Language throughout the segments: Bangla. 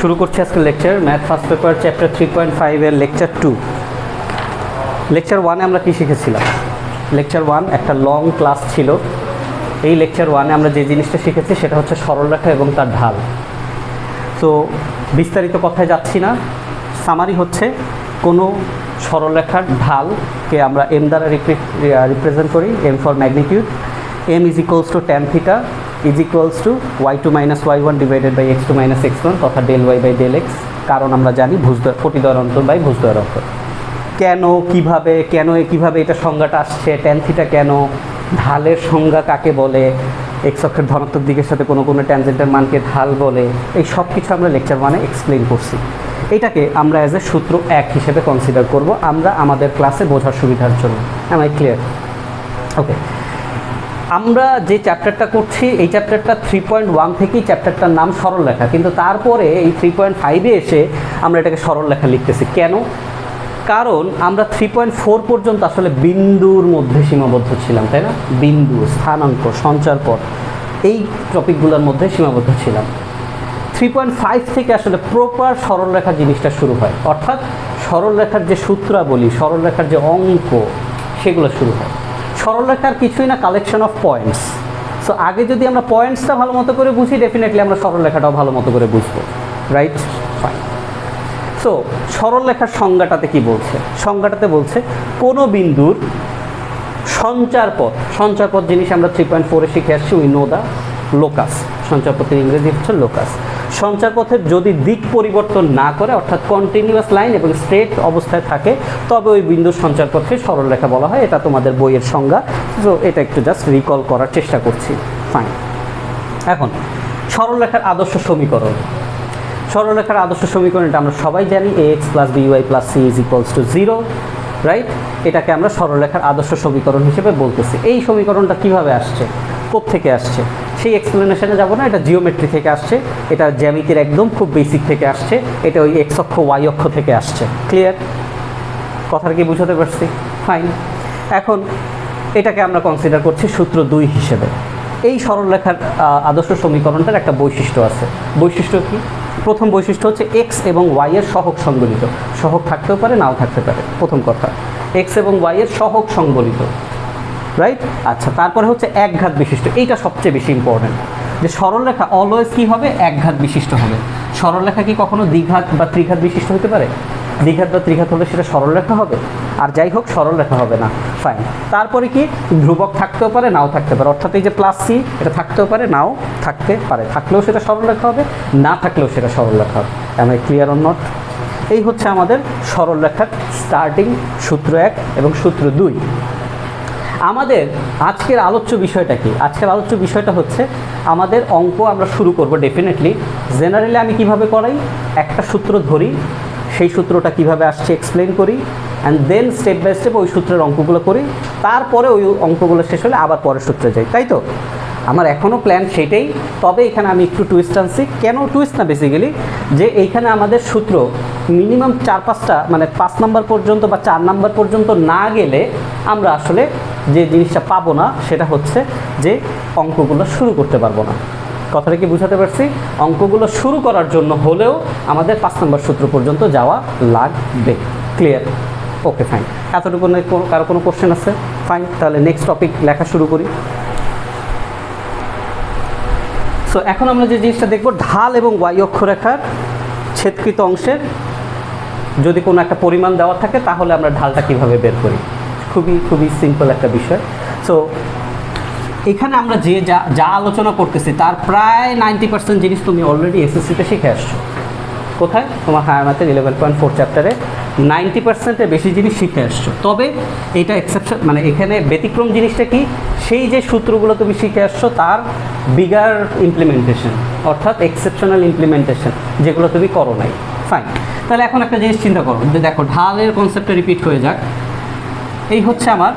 শুরু করছি আজকে lecture math first paper chapter 3.5 এর লেকচার 2। লেকচার 1 এ আমরা কি শিখেছিলাম? লেকচার 1 একটা লং ক্লাস ছিল। এই লেকচার 1 এ আমরা যে জিনিসটা শিখেছি সেটা হচ্ছে সরলরেখা এবং তার ঢাল। তো বিস্তারিত কথায় যাচ্ছি না, সামারি হচ্ছে কোনো সরলরেখার ঢালকে আমরা এম দ্বারা রিপ্রেজেন্ট করি, M for magnitude. M is equals to tan theta is equals to y2 minus y1 divided by x2 minus x1 তথা del y by del x। কারণ আমরা জানি পটিদ্বয়ের অন্তর বাই ভুজদ্বয়ের অন্তর। কিভাবে এটা সংজ্ঞাটা আসছে, ট্যান থিটা কেন, ঢালের সংজ্ঞা কাকে বলে, এক্স অক্ষের ধনাত্মক দিকের সাথে কোনো ট্যানজেন্টের মানকে ঢাল বলে, এই সব কিছু আমরা লেকচার 1 এ এক্সপ্লেন করছি। এটাকে আমরা অ্যাজ এ সূত্র 1 হিসেবে কনসিডার করব আমরা আমাদের ক্লাসে বোঝার সুবিধার জন্য। M I clear? ওকে, আমরা যে চ্যাপ্টারটা করছি এই চ্যাপ্টারটা 3.1 থেকেই চ্যাপ্টারটার নাম সরলরেখা, কিন্তু তারপরে এই 3.5 এ এসে আমরা এটাকে সরলরেখা লিখতেছি। কেন? কারণ আমরা 3.4 পর্যন্ত আসলে বিন্দুর মধ্যে সীমাবদ্ধ ছিলাম, তাই না? বিন্দু, স্থানাঙ্ক, সঞ্চারপথ, এই টপিকগুলোর মধ্যে সীমাবদ্ধ ছিলাম। 3.5 থেকে আসলে প্রপার সরলরেখা জিনিসটা শুরু হয়, অর্থাৎ সরলরেখার যে সূত্রাবলী, সরলরেখার যে অঙ্ক, সেগুলো শুরু হয়। সরলরেখার কিছুই না, কালেকশন অফ পয়েন্টস। সো আগে যদি আমরা পয়েন্টসটা ভালো মতো করে বুঝি, ডেফিনেটলি আমরা সরলরেখাটাও ভালো মতো করে বুঝবো, রাইট? ফাইন। সো সরলরেখার সংজ্ঞাটাতে কি বলছে? সংজ্ঞাটাতে বলছে কোনো বিন্দুর সঞ্চারপথ জিনিস আমরা 3.4 এ শিখে আসছি, উই নো দা লোকাস। সঞ্চারপথের ইংরেজি হচ্ছে লোকাস। সঞ্চারপথের যদি দিক পরিবর্তন না করে, অর্থাৎ কন্টিনিউয়াস লাইন এবং স্ট্রেট অবস্থায় থাকে, তবে ওই বিন্দুর সঞ্চারপথকে সরলরেখা বলা হয়। এটা তোমাদের বইয়ের সংজ্ঞা। সো এটা একটু জাস্ট রিকল করার চেষ্টা করছি। ফাইন। এখন সরলরেখার আদর্শ সমীকরণ। সরলরেখার আদর্শ সমীকরণ এটা আমরা সবাই জানি, ax plus by plus c is equals two 0, right? এটাকে আমরা সরলরেখার আদর্শ সমীকরণ হিসেবে বলতেছি। এই সমীকরণটা কিভাবে আসছে, কোত্থেকে আসছে সেই এক্সপ্লেনেশনে যাব না। এটা জিওমেট্রি থেকে আসছে, এটা জ্যামিতির একদম খুব বেসিক থেকে আসছে, এটা ওই এক্স অক্ষ ওয়াই অক্ষ থেকে আসছে। ক্লিয়ার? কথাটা কি বুঝাতে পারছি? ফাইন। এখন এটাকে আমরা কনসিডার করছি সূত্র 2 হিসেবে। এই সরলরেখার আদর্শ সমীকরণটার একটা বৈশিষ্ট্য আছে। বৈশিষ্ট্য কি? প্রথম বৈশিষ্ট্য হচ্ছে এক্স এবং ওয়াই এর সহগ সংবলিত। সহগ থাকতেও পারে, নাও থাকতে পারে। প্রথম কথা, এক্স এবং ওয়াই এর সহগ সংবলিত, রাইট? আচ্ছা, তারপরে হচ্ছে একঘাত বিশিষ্ট। এইটা সবচেয়ে বেশি ইম্পর্টেন্ট, যে সরলরেখা অলওয়েজ কী হবে? একঘাত বিশিষ্ট হবে। সরলরেখা কি কখনো দ্বিঘাত বা ত্রিঘাত বিশিষ্ট হতে পারে? দ্বিঘাত বা ত্রিঘাত হলে সেটা সরলরেখা হবে, আর যাই হোক সরলরেখা হবে না। ফাইন। তারপরে কি? ধ্রুবক থাকতেও পারে, নাও থাকতে পারে। অর্থাৎ এই যে প্লাস সি, এটা থাকতেও পারে, নাও থাকতে পারে। থাকলেও সেটা সরলরেখা হবে, না থাকলেও সেটা সরলরেখা হবে। Am I clear or not? এই হচ্ছে আমাদের সরলরেখার স্টার্টিং সূত্র 1 এবং সূত্র 2। আমাদের আজকের আলোচ্য বিষয়টা কি? আজকের আলোচ্য বিষয়টা হচ্ছে আমাদের অঙ্ক আমরা শুরু করব ডেফিনেটলি। জেনারেলি আমি কিভাবে করাই? একটা সূত্র ধরি, সেই সূত্রটা কিভাবে আসছে এক্সপ্লেন করি, and then step by step ওই সূত্রের অঙ্কগুলো করি। তারপরে ওই অঙ্কগুলো শেষ হলে আবার পরের সূত্রে যাই, তাই তো? আমার এখনও প্ল্যান সেটাই। তবে এখানে আমি একটু টুইস্ট আনছি। কেন টুইস্ট না? বেসিক্যালি যে এইখানে আমাদের সূত্র মিনিমাম 4-5টা, মানে 5 নাম্বার পর্যন্ত বা 4 নাম্বার পর্যন্ত না গেলে আমরা আসলে যে জিনিসটা পাবো না, সেটা হচ্ছে যে অঙ্কগুলো শুরু করতে পারবো না। কথাটা কি বুঝাতে পারছি? অঙ্কগুলো শুরু করার জন্য হলেও আমাদের 5 নম্বর সূত্র পর্যন্ত যাওয়া লাগবে। ক্লিয়ার? ওকে, ফাইন। এতটুকু কারো কোনো কোশ্চেন আছে? ফাইন, তাহলে নেক্সট টপিক লেখা শুরু করি। সো এখন আমরা যে জিনিসটা দেখব, ঢাল এবং ওয়াই অক্ষরেখার ছেদকৃত অংশের যদি কোনো একটা পরিমাণ দেওয়া থাকে, তাহলে আমরা ঢালটা কীভাবে বের করি। খুবই সিম্পল একটা বিষয়। সো এখানে আমরা যে যা আলোচনা করতেছি তার প্রায় 90% জিনিস তুমি অলরেডি এসএসসিতে শিখে আসছো। কোথায়? তোমার হায়ার ম্যাথের 11.4 চ্যাপ্টারে 90%-এর বেশি জিনিস শিখে আসছো। তবে এইটা এক্সেপশন, মানে এখানে ব্যতিক্রম জিনিসটা কি? সেই যে সূত্রগুলো তুমি শিখে আসছো তার বিগার ইমপ্লিমেন্টেশন, অর্থাৎ এক্সেপশনাল ইমপ্লিমেন্টেশন, যেগুলো তুমি করো নাই। ফাইন। তাহলে এখন একটা জিনিস চিন্তা করো, যে দেখো ঢালের কনসেপ্টটা রিপিট হয়ে যাক। এই হচ্ছে আমার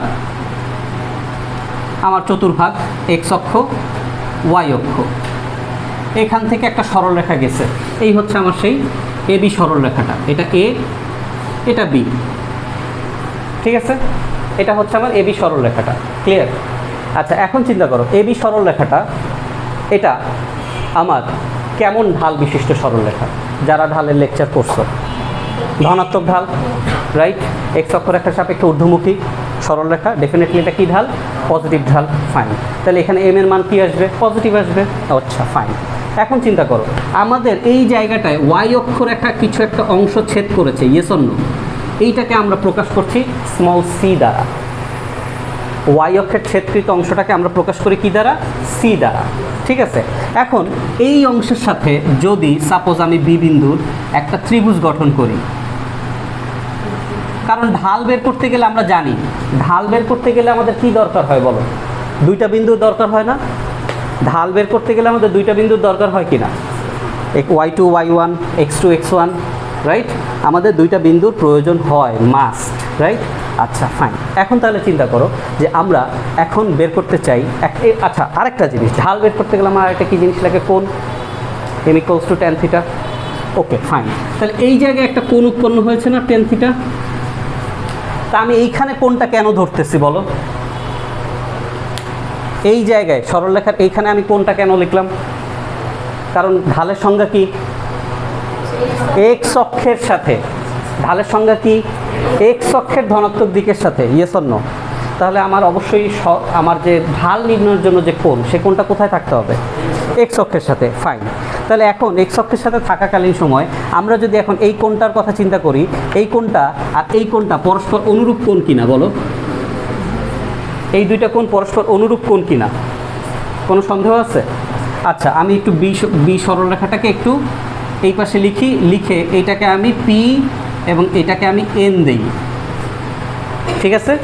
চতুর্ভাগ, এক্স অক্ষ, ওয়াই অক্ষ। এখান থেকে একটা সরলরেখা গেছে। এই হচ্ছে আমার সেই এ বি সরলরেখাটা। এটা এ, এটা বি, ঠিক আছে? এটা হচ্ছে আমার এ বি সরলরেখাটা। ক্লিয়ার? আচ্ছা, এখন চিন্তা করো, এ বি সরলরেখাটা এটা আমার কেমন ঢাল বিশিষ্ট সরলরেখা? যারা ঢালের লেকচার করছো, ধনাত্মক ঢাল, রাইট? এক্স অক্ষরেখার সাপেক্ষে ঊর্ধ্বমুখী সরলরেখা, ডেফিনেটলি এটা কী ঢাল? পজিটিভ ঢাল। ফাইন, তাহলে এখানে এম এর মান কী আসবে? পজিটিভ আসবে। আচ্ছা ফাইন, এখন চিন্তা করো আমাদের এই জায়গাটায় ওয়াই অক্ষরেখা কিছু একটা অংশ ছেদ করেছে, ইয়েস অর নো? এইটাকে আমরা প্রকাশ করছি স্মল সি দ্বারা। ওয়াই অক্ষের ছেদকৃত অংশটাকে আমরা প্রকাশ করি কি দ্বারা? সি দ্বারা, ঠিক আছে? এখন এই অংশের সাথে যদি সাপোজ আমি বি বিন্দুর একটা ত্রিভুজ গঠন করি, কারণ ঢাল বের করতে গেলে আমরা জানি ঢাল বের করতে গেলে আমাদের কি দরকার হয় বলো? দুইটা বিন্দুর দরকার হয় না? ঢাল বের করতে গেলে আমাদের দুইটা বিন্দুর দরকার হয় কি না? y2 y1 x2 x1, right? আমাদের দুইটা বিন্দুর প্রয়োজন হয়, মাস্ট, রাইট? আচ্ছা ফাইন, এখন তাহলে চিন্তা করো যে আমরা এখন বের করতে চাই আচ্ছা আরেকটা জিনিস, ঢাল বের করতে গেলে আমার আরেকটা কী জিনিস লাগে? কোণ, m = tan θ। ওকে ফাইন, তাহলে এই জায়গায় একটা কোণ উৎপন্ন হয়েছে না, tan θ? তা আমি এইখানে কোণটা কেন ধরতেছি বলো? এই জায়গায় সরলরেখার এইখানে আমি কোণটা কেন লিখলাম? কারণ ঢালের সংজ্ঞা কি? এক্স অক্ষের সাথে। ঢালের সংজ্ঞা কি? এক্স অক্ষের ধনাত্মক দিকের সাথে, ইয়েস অর নো? তাহলে আমার অবশ্যই আমার যে ঢাল নির্ণয়ের জন্য যে কোণ, সে কোণটা কোথায় থাকতে হবে? এক্স অক্ষের সাথে। ফাইন, তাহলে এখন এক্স অক্ষের সাথে থাকাকালীন সময় আমরা যদি এখন এই কোণটার কথা চিন্তা করি, এই কোণটা আর এই কোণটা পরস্পর অনুরূপ কোণ কিনা বলো? এই দুইটা কোণ পরস্পর অনুরূপ কোণ কিনা? কোনো সন্দেহ আছে? আচ্ছা আমি একটু বি সরলরেখাটাকে একটু এই পাশে লিখি, লিখে এইটাকে আমি পি এবং এটাকে আমি এন দেই, ঠিক আছে?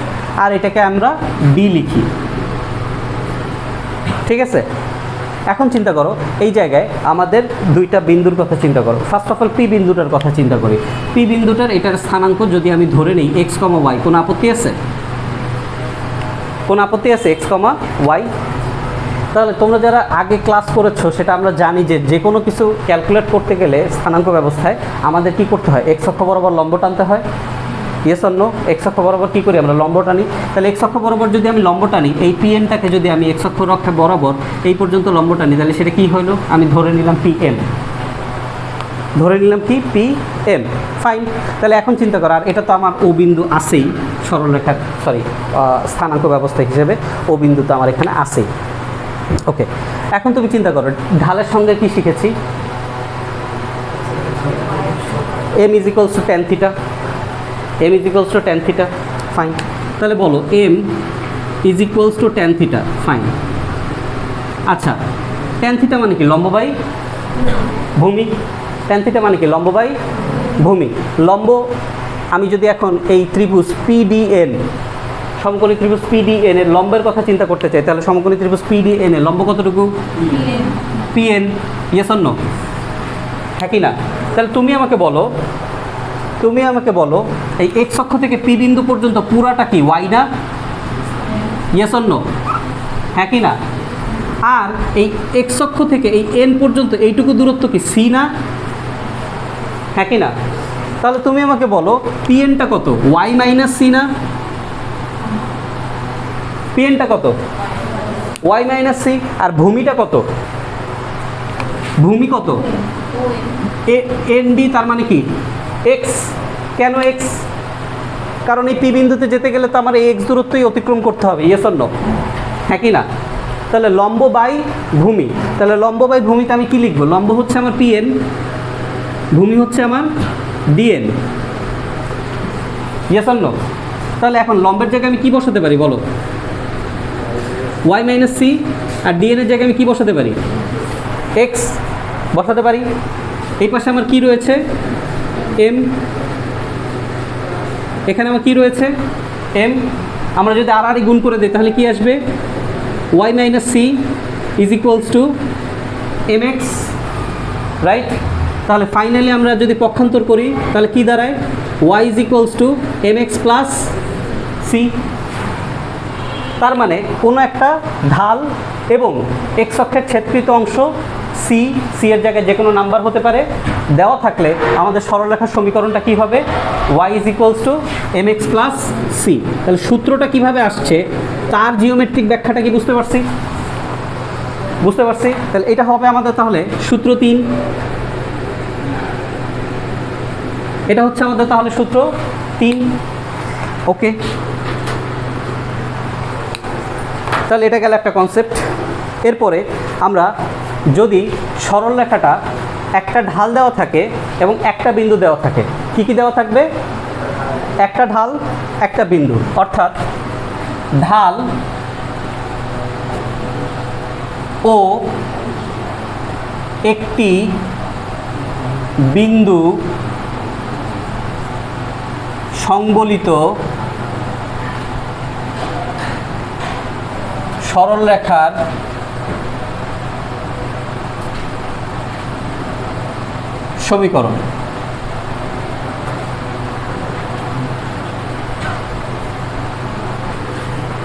আর এটাকে আমরা ডি লিখি, ঠিক আছে? এখন চিন্তা করো এই জায়গায় আমাদের দুইটা বিন্দুর কথা চিন্তা করো। ফার্স্ট অফ অল পি বিন্দুটার কথা চিন্তা করি। পি বিন্দুটার এটার স্থানাঙ্ক যদি আমি ধরে নিই এক্স কমা ওয়াই, কোনো আপত্তি আছে? কোনো আপত্তি আছে? X comma Y. তাহলে তোমরা যারা আগে ক্লাস করেছো সেটা আমরা জানি যে যে কোনো কিছু ক্যালকুলেট করতে গেলে স্থানাঙ্ক ব্যবস্থায় আমাদের কি করতে হয়? এক্স অক্ষ বরাবর লম্ব টানতে হয়, ইয়েস অর নো? এক্স অক্ষ বরাবর কী করি আমরা? লম্ব টানি। তাহলে এক্স অক্ষ বরাবর যদি আমি লম্ব টানি, এই পি এনটাকে যদি আমি এক্স অক্ষ অক্ষে বরাবর এই পর্যন্ত লম্ব টানি, তাহলে সেটা কী হলো? আমি ধরে নিলাম পি এম, ধরে নিলাম কি? P M. ফাইন, তাহলে এখন চিন্তা করো, আর এটা তো আমার ও বিন্দু আছেই সরলরেখার, সরি স্থানাঙ্ক ব্যবস্থা হিসেবে ও বিন্দু তো আমার এখানে আছেই। ওকে, এখন তুমি চিন্তা করো ঢালের সঙ্গে কি শিখেছি? m = tan θ, m = tan θ। Fine, তাহলে বলো m = tan θ। ফাইন, আচ্ছা tan θ মানে কি? লম্ব বাই ভূমি। tan θ মানে কি? লম্ব বাই ভূমি। লম্ব আমি যদি এখন এই ত্রিভুজ PDN, সমকোণী ত্রিভুজ PDN এর লম্বের কথা চিন্তা করতে চাই, তাহলে সমকোণী ত্রিভুজ PDN এর লম্ব কতটুকু? PN, yes or no? হ্যাঁ কি না? তাহলে তুমি আমাকে বলো এই এক্স অক্ষ থেকে পি বিন্দু পর্যন্ত পুরাটা কি ওয়াই না? Yes or no? হ্যাঁ কি না? আর এই এক্স অক্ষ থেকে এই এন পর্যন্ত এইটুকু দূরত্ব কি সি না? হ্যাঁ কি না? তাহলে তুমি আমাকে বলো পিএনটা কত? ওয়াই মাইনাস সি না? পিএনটা কত? Y minus C. আর ভূমিটা কত? ভূমি কত? এন ডি, তার মানে কি এক্স। কেন এক্স? কারণ এই পি বিন্দুতে যেতে গেলে তো আমার এই এক্স দূরত্বই অতিক্রম করতে হবে, ইয়েস অর নো? হ্যাঁ কি না? তাহলে লম্ব বাই ভূমি, তাহলে লম্ব বাই ভূমিতে আমি কি লিখবো? লম্ব হচ্ছে আমার পিএন, ভূমি হচ্ছে আমার ডিএন, ইয়েস অর নো? তাহলে এখন লম্বের জায়গায় আমি কি বসাতে পারি বলো? Y minus C. আর ডিএনের জায়গায় আমি কি বসাতে পারি? এক্স বসাতে পারি। এই পাশে আমার কি রয়েছে? এম। এখানে আমার কি রয়েছে? এম। আমরা যদি আর গুণ করে দিই তাহলে কি আসবে? Y minus C = mx, right? তাহলে ফাইনালি আমরা যদি পক্ষান্তর করি তাহলে কি দাঁড়ায়? y = mx plus C. তার মানে কোনো একটা ঢাল এবং এক্স অক্ষের ছেদকৃত অংশ সি, সি এর জায়গায় যে কোনো নাম্বার হতে পারে দেওয়া থাকলে আমাদের সরলরেখার সমীকরণটা কী হবে? y = mx plus C. তাহলে সূত্রটা কিভাবে আসছে তার জিওমেট্রিক ব্যাখ্যাটা কি বুঝতে পারছি? বুঝতে পারছি? তাহলে এটা হবে আমাদের তাহলে সূত্র 3, এটা হচ্ছে আমাদের তাহলে সূত্র 3। ওকে, তাহলে এটা গেল একটা কনসেপ্ট। এরপরে আমরা যদি সরল রেখাটা একটা ঢাল দেওয়া থাকে এবং একটা বিন্দু দেওয়া থাকে, কি কি দেওয়া থাকবে? একটা ঢাল একটা বিন্দু, অর্থাৎ ঢাল ও একটি বিন্দু সংবলিত সরল রেখার সমীকরণ।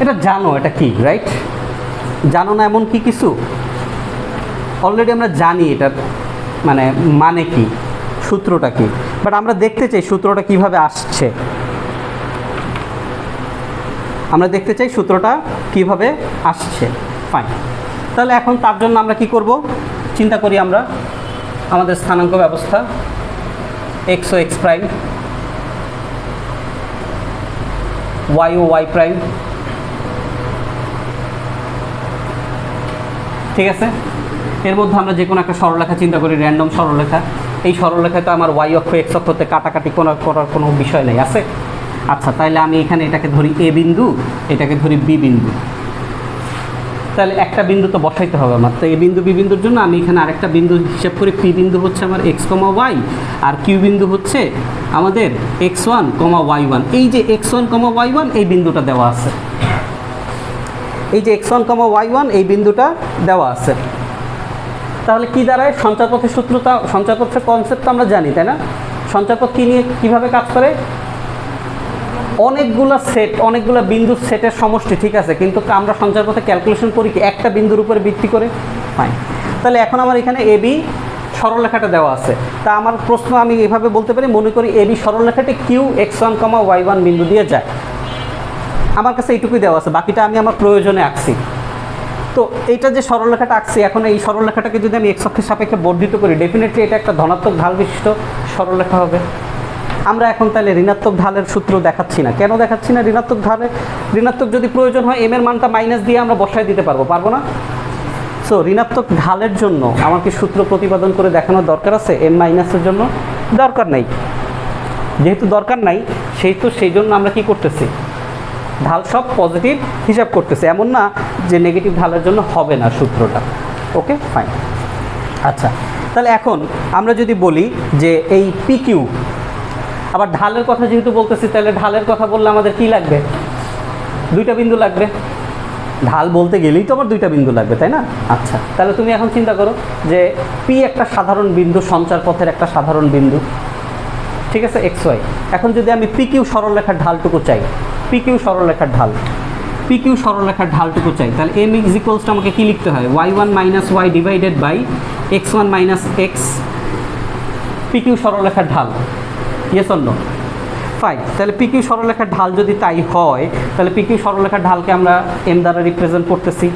এটা জানো এটা কি, রাইট? জানো না এমন কি কিছু? অলরেডি আমরা জানি এটার মানে কি, সূত্রটা কি, বাট আমরা দেখতে চাই সূত্রটা কিভাবে আসছে। আমরা দেখতে চাই সূত্রটা কিভাবে আসছে। ফাইন, তাহলে এখন তার জন্য আমরা কি করব? চিন্তা করি আমরা আমাদের স্থানাঙ্ক ব্যবস্থা, এক্স ও এক্স প্রাইম, ওয়াই ও ওয়াই প্রাইম, ঠিক আছে? এর মধ্যে আমরা যে কোনো একটা সরলরেখা চিন্তা করি, র্যান্ডম সরলরেখা। এই সরলরেখায় তো আমার ওয়াই অক্ষ এক্স অক্ষতে কাটাকাটি করার কোনো বিষয় নেই, আছে? আচ্ছা, তাহলে আমি এখানে এটাকে ধরি এ বিন্দু, এটাকে ধরি বি বিন্দু। তাহলে একটা বিন্দু তো বসাইতে হবে আমার। তো এ বিন্দু বি বিন্দুর জন্য আমি এখানে আরেকটা বিন্দু হিসাব করি। পি বিন্দু হচ্ছে আমার এক্স কমা ওয়াই, আর কিউ বিন্দু হচ্ছে আমাদের X one comma Y one. এই যে X one comma Y one এই বিন্দুটা দেওয়া আছে, এই যে X one comma Y one এই বিন্দুটা দেওয়া আছে। তাহলে কি দাঁড়ায়? সঞ্চারপথের সূত্রটা, সঞ্চারপথের কনসেপ্ট আমরা জানি, তাই না? সঞ্চারপথ কী নিয়ে কীভাবে কাজ করে? অনেকগুলো সেট, অনেকগুলো বিন্দুর সেটের সমষ্টি, ঠিক আছে, কিন্তু আমরা সঞ্চারপথে ক্যালকুলেশন করি কি একটা বিন্দুর উপরে ভিত্তি করে। ফাইন, তাহলে এখন আমার এখানে এ বি সরলরেখাটা দেওয়া আছে। তা আমার প্রশ্ন আমি এভাবে বলতে পারি, মনে করি এ বি সরলরেখাটি Q X one comma Y one বিন্দু দিয়ে যায়। আমার কাছে এইটুকুই দেওয়া আছে, বাকিটা আমি আমার প্রয়োজনে আঁকছি। তো এইটা যে সরলরেখাটা আঁকছি, এখন এই সরলরেখাটাকে যদি আমি এক্স অক্ষের সাপেক্ষে বর্ধিত করি, ডেফিনেটলি এটা একটা ধনাত্মক ঢাল বিশিষ্ট সরলরেখা হবে। আমরা এখন তাহলে ঋণাত্মক ঢালের সূত্র দেখাচ্ছি না। কেন দেখাচ্ছি না ঋণাত্মক ঢালের? ঋণাত্মক যদি প্রয়োজন হয় এম এর মানটা মাইনাস দিয়ে আমরা বসায় দিতে পারবো, পারবো না? সো ঋণাত্মক ঢালের জন্য আমার কি সূত্র প্রতিপাদন করে দেখানোর দরকার আছে? এম মাইনাসের জন্য দরকার নাই। যেহেতু দরকার নাই, সেই জন্য আমরা কি করতেছি? ঢাল সব পজিটিভ হিসাব করতেছে। এমন না যে নেগেটিভ ঢালের জন্য হবে না সূত্রটা। ওকে, ফাইন। আচ্ছা, তাহলে এখন আমরা যদি বলি যে এই পি কিউ, আবার ঢালের কথা যেহেতু বলতেছি, তাহলে ঢালের কথা বললে আমাদের কি লাগবে? দুইটা বিন্দু লাগবে। ঢাল বলতে গেলেই তো আমার দুইটা বিন্দু লাগবে, তাই না? আচ্ছা, তাহলে তুমি এখন চিন্তা করো যে পি একটা সাধারণ বিন্দু, সঞ্চারপথের একটা সাধারণ বিন্দু, ঠিক আছে, এক্স ওয়াই। এখন যদি আমি পি কিউ সরলরেখার ঢালটুকু চাই, পি কিউ সরলরেখার ঢাল, পি কিউ সরলরেখার ঢালটুকু চাই, তাহলে এম ইজ ইকুয়ালস টু আমাকে কী লিখতে হয়? Y one minus Y divided by X one minus X, P Q সরলরেখার ঢাল। Yes or no? ফাইন, তাহলে পি কিউ সরলরেখার ঢাল যদি তাই হয়, তাহলে পি কিউ সরলরেখার ঢালকে আমরা এম দ্বারা রিপ্রেজেন্ট করতেছি।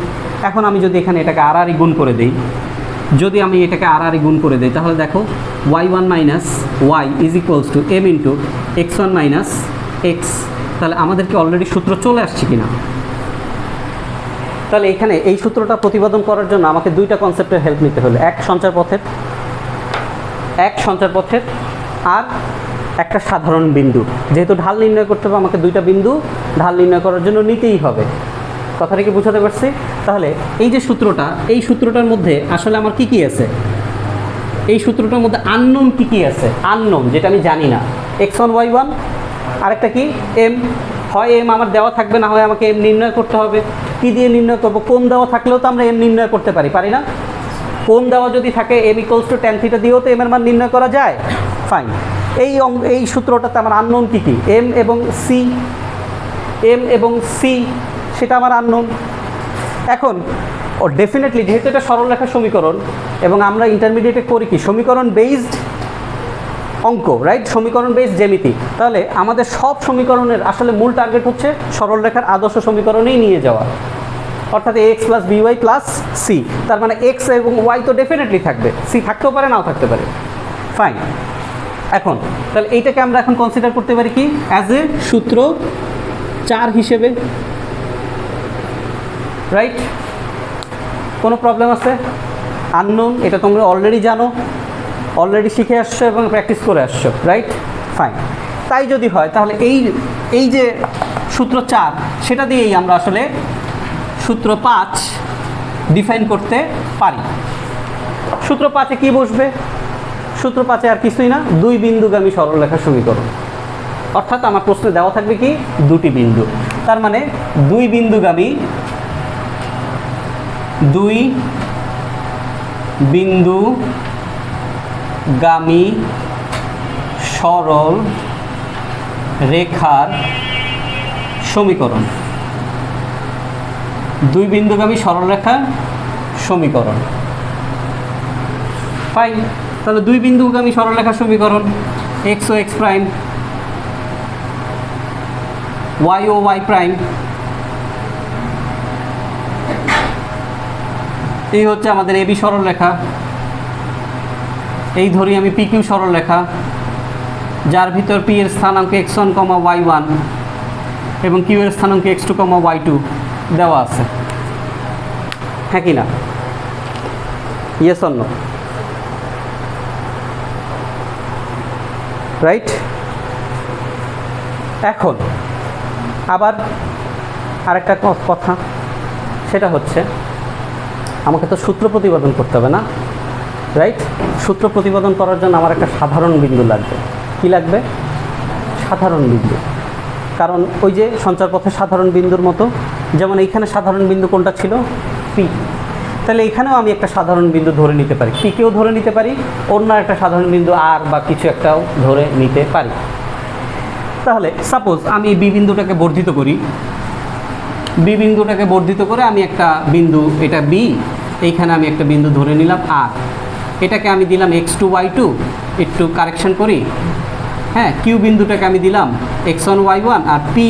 এখন আমি যদি এখানে এটাকে আর গুণ করে দিই, যদি আমি এটাকে আর গুণ করে দিই, তাহলে দেখো Y one minus Y is equals to M into X one minus X. তাহলে আমাদেরকে অলরেডি সূত্র চলে আসছে কিনা? তাহলে এখানে এই সূত্রটা প্রতিপাদন করার জন্য আমাকে দুইটা কনসেপ্টের হেল্প নিতে হলো, এক সঞ্চারপথের আর একটা সাধারণ বিন্দু। যেহেতু ঢাল নির্ণয় করতে হবে, আমাকে দুইটা বিন্দু ঢাল নির্ণয় করার জন্য নিতেই হবে। কথাটা কি বুঝাতে পারছি? তাহলে এই যে সূত্রটা, এই সূত্রটার মধ্যে আসলে আমার কি কি আছে? এই সূত্রটার মধ্যে আননোন কি কি আছে? আননোন যেটা আমি জানি না, এক্স ওয়ান ওয়াই ওয়ান, আরেকটা কি এম। হয় এম আমার দেওয়া থাকবে, না হয় আমাকে এম নির্ণয় করতে হবে। কি দিয়ে নির্ণয় করবো? কোণ দেওয়া থাকলেও তো আমরা এম নির্ণয় করতে পারি না? কোণ দেওয়া যদি থাকে M equals to tan theta দিয়েও তো এম এর মান নির্ণয় করা যায়। ফাইন, এই সূত্রটাতে আমার আননোন কী কী? এম এবং সি, সেটা আমার আননোন। এখন ডেফিনেটলি যেহেতু এটা সরলরেখার সমীকরণ এবং আমরা ইন্টারমিডিয়েটে করি কি সমীকরণ বেসড অঙ্ক, রাইট? সমীকরণ বেসড জ্যামিতি। তাহলে আমাদের সব সমীকরণের আসলে মূল টার্গেট হচ্ছে সরলরেখার আদর্শ সমীকরণেই নিয়ে যাওয়া। অর্থাৎ X plus B Y plus C, তার মানে এক্স এবং ওয়াই তো ডেফিনেটলি থাকবে, সি থাকতেও পারে নাও থাকতে পারে। ফাইন, এখন তাহলে এইটাকে আমরা এখন কনসিডার করতে পারি কি অ্যাজ এ সূত্র 4 হিসেবে, রাইট? কোনো প্রবলেম আছে? আননোন, এটা তোমরা অলরেডি জানো, অলরেডি শিখে আসছো এবং প্র্যাকটিস করে আসছো, রাইট? ফাইন, তাই যদি হয় তাহলে এই যে সূত্র 4 সেটা দিয়েই আমরা আসলে সূত্র 5 ডিফাইন করতে পারি। সূত্র 5-এ কি বসবে? সূত্র 5-এ আর কিছুই না, 2 বিন্দুগামী সরলরেখার সমীকরণ। অর্থাৎ আমার প্রশ্নে দেওয়া থাকবে কি 2টি বিন্দু, তার মানে 2 বিন্দুগামী সরল রেখার সমীকরণ। 2 বিন্দুগামী সরলরেখার সমীকরণ। ফাইন, তাহলে 2 বিন্দুগামী সরলরেখার সমীকরণ, এক্স ও এক্স প্রাইম, ওয়াই ও ওয়াই প্রাইম, এই হচ্ছে আমাদের এবি সরলরেখা। এই ধরি আমি পি কিউ সরলরেখা, যার ভিতর পি এর স্থানাঙ্ক x1, y1 এবং কিউ এর স্থানাঙ্ক x2, y2 দেওয়া আছে, হ্যাঁ কি না? Yes or no? রাইট? এখন আবার আরেকটা কথা, সেটা হচ্ছে আমাকে তো সূত্র প্রতিপাদন করতে হবে না, রাইট? সূত্র প্রতিপাদন করার জন্য আমার একটা সাধারণ বিন্দু লাগবে। কি লাগবে? সাধারণ বিন্দু। কারণ ওই যে সঞ্চারপথের সাধারণ বিন্দুর মতো, যেমন এইখানে সাধারণ বিন্দু কোনটা ছিল? পি। তাহলে এখানেও আমি একটা সাধারণ বিন্দু ধরে নিতে পারি, পিকেও ধরে নিতে পারি, অন্য একটা সাধারণ বিন্দু আর বা কিছু একটাও ধরে নিতে পারি। তাহলে সাপোজ আমি বি বিন্দুটাকে বর্ধিত করি, বি বিন্দুটাকে বর্ধিত করে আমি একটা বিন্দু, এটা বি, এইখানে আমি একটা বিন্দু ধরে নিলাম আর, এটাকে আমি দিলাম x2, y2, একটু কারেকশন করি, হ্যাঁ, কিউ বিন্দুটাকে আমি দিলাম x1, y1, আর পি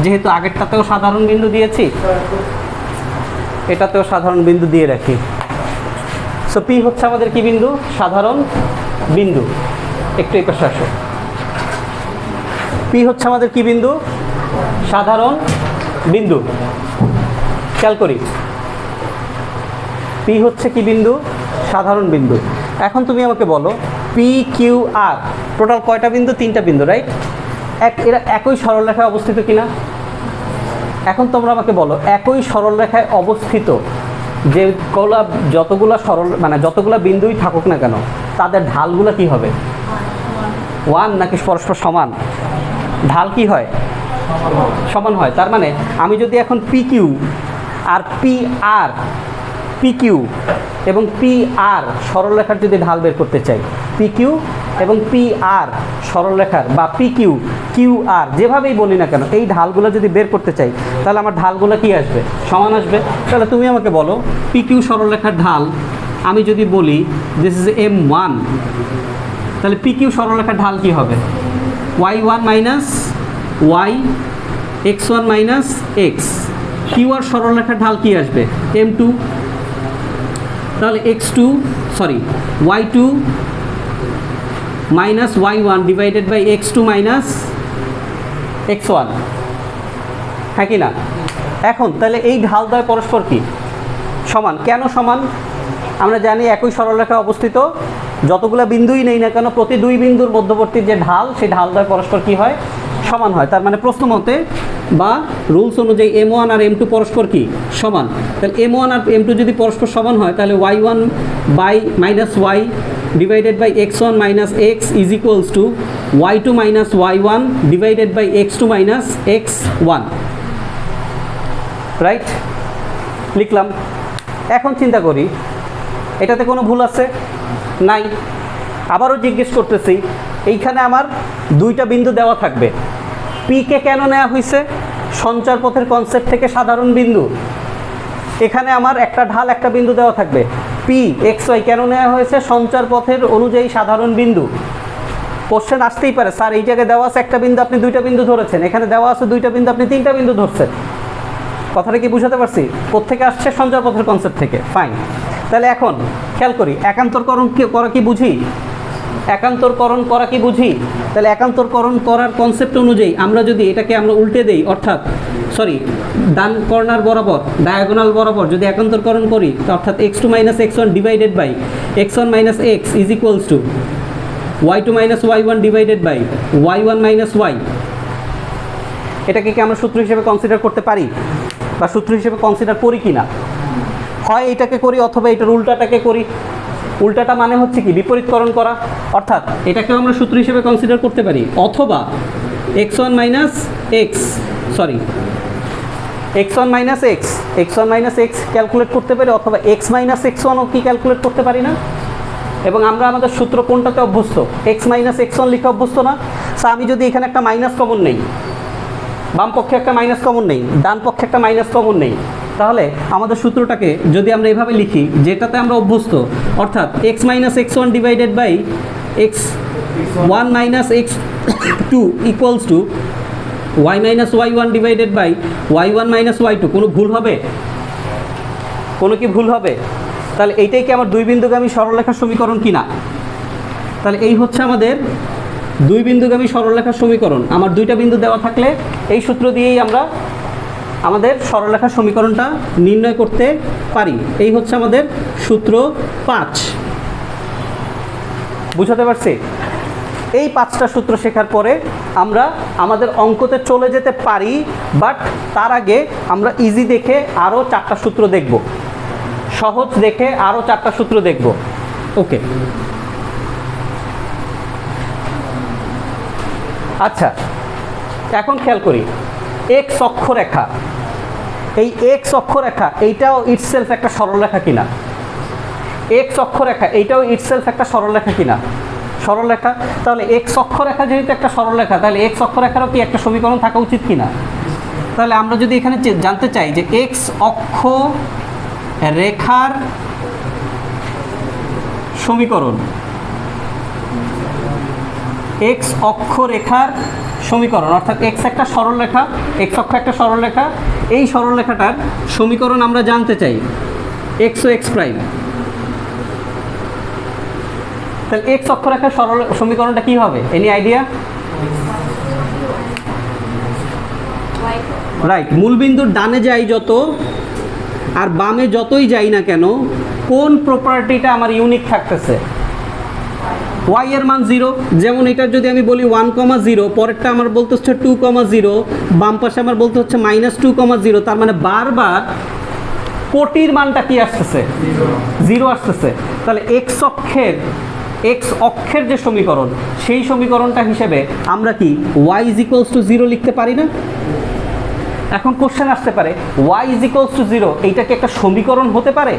যেহেতু আগেরটাতেও সাধারণ বিন্দু দিয়েছি, এটাতেও সাধারণ বিন্দু দিয়ে রাখি। সো পি হচ্ছে আমাদের কি বিন্দু? সাধারণ বিন্দু। একটু এই পাশে আসো। পি হচ্ছে আমাদের কি বিন্দু? সাধারণ বিন্দু। খেয়াল করি, পি হচ্ছে কি বিন্দু? সাধারণ বিন্দু। এখন তুমি আমাকে বলো পি কিউ আর টোটাল কয়টা বিন্দু? 3টা বিন্দু, রাইট? এরা একই সরলরেখায় অবস্থিত কিনা? এখন তোমরা আমাকে বলো একই সরলরেখায় অবস্থিত যতগুলা যতগুলা বিন্দুই থাকুক না কেন, তাদের ঢালগুলো কি হবে? 1 নাকি পরস্পর সমান? ঢাল কি হয়? সমান হয়। তার মানে আমি যদি এখন P Q R P Q এবং পি আর সরলরেখার যদি ঢাল বের করতে চাই, পি কিউ এবং পি আর সরলরেখার বা পি কিউ কিউ আর যেভাবেই বলি না কেন, এই ঢালগুলো যদি বের করতে চাই, তাহলে আমার ঢালগুলো কি আসবে? সমান আসবে। তাহলে তুমি আমাকে বলো পি কিউ সরলরেখার ঢাল আমি যদি বলি দিস ইজ M1, তাহলে পি কিউ সরলরেখার ঢাল কি হবে? y1 minus y, x1 minus x। Q আর সরলরেখার ঢাল কি আসবে? M2। তাহলে y2 minus y1 divided by x2 minus x1, হ্যাঁ কি না? এখন তাহলে এই ঢাল দ্বয় পরস্পর কি সমান? কেন সমান? আমরা জানি একই সরলরেখায় অবস্থিত যতগুলা বিন্দুই নেই না কেন, প্রতি 2 বিন্দুর মধ্যবর্তী যে ঢাল, সেই ঢাল দ্বয় পরস্পর কি হয়? সমান হয়। তার মানে প্রশ্ন মতে বা রুলস অনুযায়ী M1 আর M2 পরস্পর কি সমান। তাহলে M1 আর M2 যদি পরস্পর সমান হয়, তাহলে y1 by minus y divided by x1 minus x is equals to y2 minus y1 divided by x2 minus x1, right? লিখলাম। এখন চিন্তা করি এটাতে কোনো ভুল আছে? নাই। আবারও জিজ্ঞেস করতেছি, এইখানে আমার 2টা বিন্দু দেওয়া থাকবে, পি কে কেন নেওয়া হয়েছে? সঞ্চার পথের কনসেপ্ট থেকে সাধারণ বিন্দু। এখানে আমার একটা ঢাল একটা বিন্দু দেওয়া থাকবে, পি এক্স ওয়াই কেন নেওয়া হয়েছে? সঞ্চার পথের অনুযায়ী সাধারণ বিন্দু। কোশ্চেন আসতেই পারে, স্যার এই জায়গায় দেওয়া আছে একটা বিন্দু, আপনি 2টা বিন্দু ধরেছেন, এখানে দেওয়া আছে 2টা বিন্দু, আপনি 3টা বিন্দু ধরছেন। কথাটা কি বুঝাতে পারছি? কোত্থেকে আসছে? সঞ্চারপথের কনসেপ্ট থেকে। ফাইন। তাহলে এখন খেয়াল করি, একান্তরকরণ করা কি বুঝি? একান্তরকরণ করা কি বুঝি? তাহলে একান্তরকরণ করার কনসেপ্ট অনুযায়ী আমরা যদি এটাকে আমরা উল্টে দেই, অর্থাৎ ডান কর্নার বরাবর, ডায়াগোনাল বরাবর যদি একান্তরকরণ করি, অর্থাৎ x2 - x1 divided by x1 - x is equals to y2 - y1 divided by y1 - y, এটাকে কি আমরা সূত্র হিসেবে কনসিডার করতে পারি বা সূত্র হিসেবে কনসিডার করি কি না? হয় এটাকে করি অথবা এটার উল্টাটাকে করি। উল্টাটা মানে হচ্ছে কি? বিপরীতকরণ করা, অর্থাৎ এটাকেও আমরা সূত্র হিসেবে কনসিডার করতে পারি, অথবা x1 - x ক্যালকুলেট করতে পারি, অথবা x - x1ও কি ক্যালকুলেট করতে পারি না? এবং আমরা আমাদের সূত্র কোনটাতে অভ্যস্ত? x - x1 লিখে অভ্যস্ত না? সো আমি যদি এখানে একটা মাইনাস কমন নেই, বাম পক্ষে একটা মাইনাস কমন নেই, ডান পক্ষে একটা মাইনাস কমন নেই, তাহলে আমাদের সূত্রটাকে যদি আমরা এভাবে লিখি যেটাতে আমরা অভ্যস্ত, অর্থাৎ x - x1 divided by x1 - x2 equals to y - y1 divided by y1 - y2, কোনো ভুল হবে? কোনো কি ভুল হবে? তাহলে এইটাই কি আমার দুই বিন্দুগামী সরলরেখার সমীকরণ কিনা? তাহলে এই হচ্ছে আমাদের দুই বিন্দুগামী সরলরেখার সমীকরণ। আমার দুইটা বিন্দু দেওয়া থাকলে এই সূত্র দিয়েই আমরা আমাদের সরলরেখার সমীকরণটা নির্ণয় করতে পারি। এই হচ্ছে আমাদের সূত্র 5। বুঝাতে পারছি? এই 5টা সূত্র শেখার পরে আমরা আমাদের অঙ্কতে চলে যেতে পারি, বাট তার আগে আমরা ইজি দেখে আরও 4টা সূত্র দেখব, সহজ দেখে আরও 4টা সূত্র দেখব। ওকে, আচ্ছা, এখন খেয়াল করি এক্স অক্ষরেখা, এই এক্স অক্ষরেখা এইটাও ইটসেলফ একটা সরলরেখা কিনা? এক্স অক্ষরেখা এইটাও ইটসেলফ একটা সরলরেখা কিনা? সরলরেখা। তাহলে এক্স অক্ষরেখা যেহেতু একটা সরলরেখা, তাহলে এক্স অক্ষরেখারও কি একটা সমীকরণ থাকা উচিত কিনা? তাহলে আমরা যদি এখানে জানতে চাই যে এক্স অক্ষ রেখার সমীকরণ, এক্স অক্ষ রেখার সমীকরণ, অর্থাৎ এক্স একটা সরলরেখা, এক্স অক্ষ একটা সরলরেখা, এই সরলরেখাটার সমীকরণ আমরা জানতে চাই, এক্স ও এক্স প্রাইম। তাহলে এক্স অক্ষরেখার সরল সমীকরণটা কি হবে? Any idea? রাইট, মূলবিন্দুর ডানে যাই যত আর বামে যতই যাই না কেন, কোন প্রপার্টিটা আমার ইউনিক থাকতেছে? y এর মান 0, যেমন এটার যদি আমি বলি 1,0, পরেরটা আমার বলতে হচ্ছে 2,0, বাম পাশে আমার বলতে হচ্ছে -2,0, তার মানে বারবার কোটির মানটা কি আসতেছে? 0 আসতেছে। তাহলে এক্স অক্ষের যে সমীকরণ, সেই সমীকরণটা হিসেবে আমরা কি y = 0 লিখতে পারি না? এখন কোশ্চেন আসতে পারে, y = 0 এইটা কি একটা সমীকরণ হতে পারে?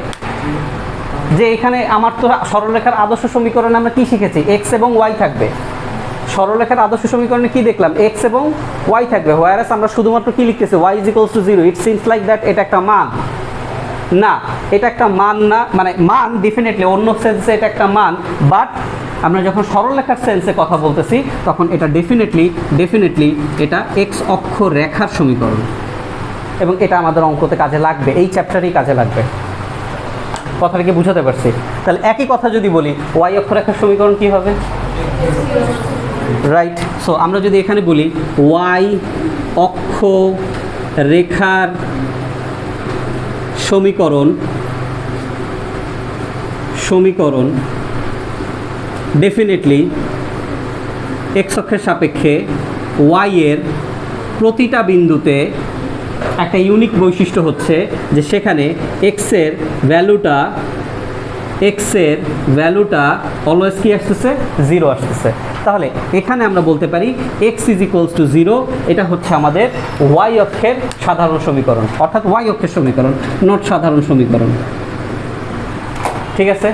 যে এখানে আমার তো সরলরেখার আদর্শ সমীকরণে আমরা কি শিখেছি? এক্স এবং ওয়াই থাকবে। সরলরেখার আদর্শ সমীকরণে কি দেখলাম? এক্স এবং ওয়াই থাকবে। হোয়ারাস আমরা শুধুমাত্র কি লিখতেছি? y = 0। It seems like that এটা একটা মান না, এটা একটা মান না, মানে মান ডেফিনেটলি অন্য সেন্সে এটা একটা মান, বাট আমরা যখন সরলরেখার সেন্সে কথা বলতেছি তখন এটা ডেফিনেটলি এটা এক্স অক্ষ রেখার সমীকরণ, এবং এটা আমাদের অঙ্কতে কাজে লাগবে, এই চ্যাপ্টারেই কাজে লাগবে। কথাটা কি বুঝাতে পারছি? তাহলে একই কথা যদি বলি, ওয়াই অক্ষরেখার সমীকরণ কি হবে? রাইট। সো আমরা যদি এখানে বলি ওয়াই অক্ষ রেখার সমীকরণ ডেফিনেটলি এক্স অক্ষের সাপেক্ষে ওয়াই এর প্রতিটা বিন্দুতে একটা ইউনিক বৈশিষ্ট্য হচ্ছে যে সেখানে এক্সের ভ্যালুটা অলওয়েজ কি আসতেছে? 0 আসতেছে। তাহলে এখানে আমরা বলতে পারি x = 0, এটা হচ্ছে আমাদের y অক্ষের সাধারণ সমীকরণ, অর্থাৎ y অক্ষের সমীকরণ, নট সাধারণ সমীকরণ। ঠিক আছে?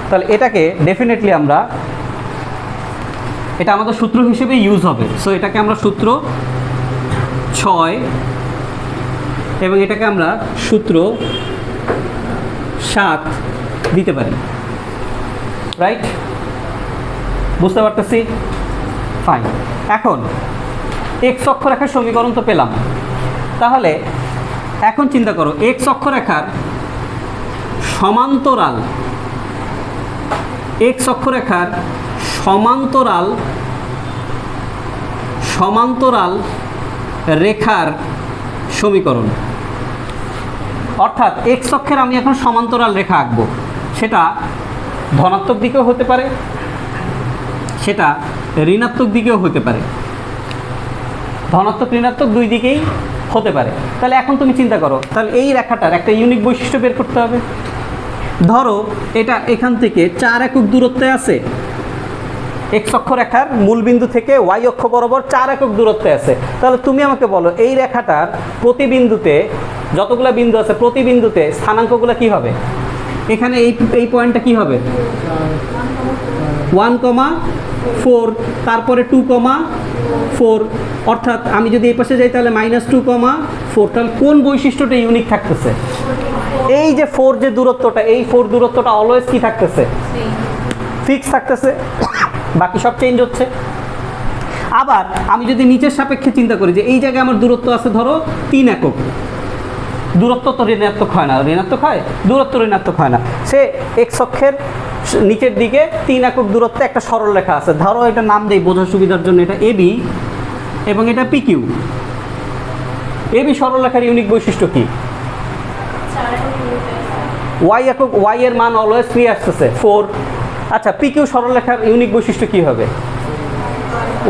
তাহলে এটাকে ডেফিনেটলি এটা আমাদের সূত্র হিসেবে ইউজ হবে। সো এটাকে আমরা সূত্র 6 এবং এটাকে আমরা সূত্র 7 দিতে পারি। রাইট? বুঝতে পারতেছি? ফাইন। এখন এক্স অক্ষরেখার সমীকরণ তো পেলাম, তাহলে এখন চিন্তা করো এক্স অক্ষরেখার সমান্তরাল, এক্স অক্ষরেখার সমান্তরাল সমান্তরাল রেখার সমীকরণ, অর্থাৎ এক্স অক্ষের আমি এখন সমান্তরাল রেখা আঁকবো। সেটা ধনাত্মক দিকেও হতে পারে, সেটা ঋণাত্মক দিকেও হতে পারে, ধনাত্মক ঋণাত্মক দুই দিকেই হতে পারে। তাহলে এখন তুমি চিন্তা করো, তাহলে এই রেখাটার একটা ইউনিক বৈশিষ্ট্য বের করতে হবে। ধরো এটা এখান থেকে 4 একক দূরত্বে আছে, এক্স অক্ষরেখার মূল বিন্দু থেকে ওয়াই অক্ষ বরাবর 4 একক দূরত্বে আছে। তাহলে তুমি আমাকে বলো এই রেখাটার প্রতি বিন্দুতে, যতগুলো বিন্দু আছে প্রতি বিন্দুতে স্থানাঙ্কগুলো কি হবে? এখানে এই পয়েন্টটা কি হবে? 1,4, তারপরে 2,4, অর্থাৎ আমি যদি এই পাশে যাই তাহলে -2,4। তাহলে কোন বৈশিষ্ট্যটা ইউনিক থাকতেছে? এই যে 4 যে দূরত্বটা, এই 4 দূরত্বটা অলওয়েজ কি থাকতেছে? ফিক্স থাকতেছে, বাকি সব চেঞ্জ হচ্ছে। আবার আমি যদি নিচের সাপেক্ষে চিন্তা করি যে এই জায়গায় আমার দূরত্ব আছে ধরো 3 একক, দূরত্ব তো ঋণাত্মক হয় না, ঋণাত্মক হয়, দূরত্ব ঋণাত্মক হয় না। সে এক্স অক্ষের নিচের দিকে 3 একক দূরত্বে একটা সরল রেখা আছে, ধরো এটা নাম দেই বোঝার সুবিধার জন্য, এটা এবি এবং এটা পিকিউ। এবি সরল রেখার ইউনিক বৈশিষ্ট্য কি? ওয়াই একক, ওয়াই এর মান অলওয়েজ 3 আসতেছে, 4। আচ্ছা, পিকিউ সরল রেখার ইউনিক বৈশিষ্ট্য কি হবে?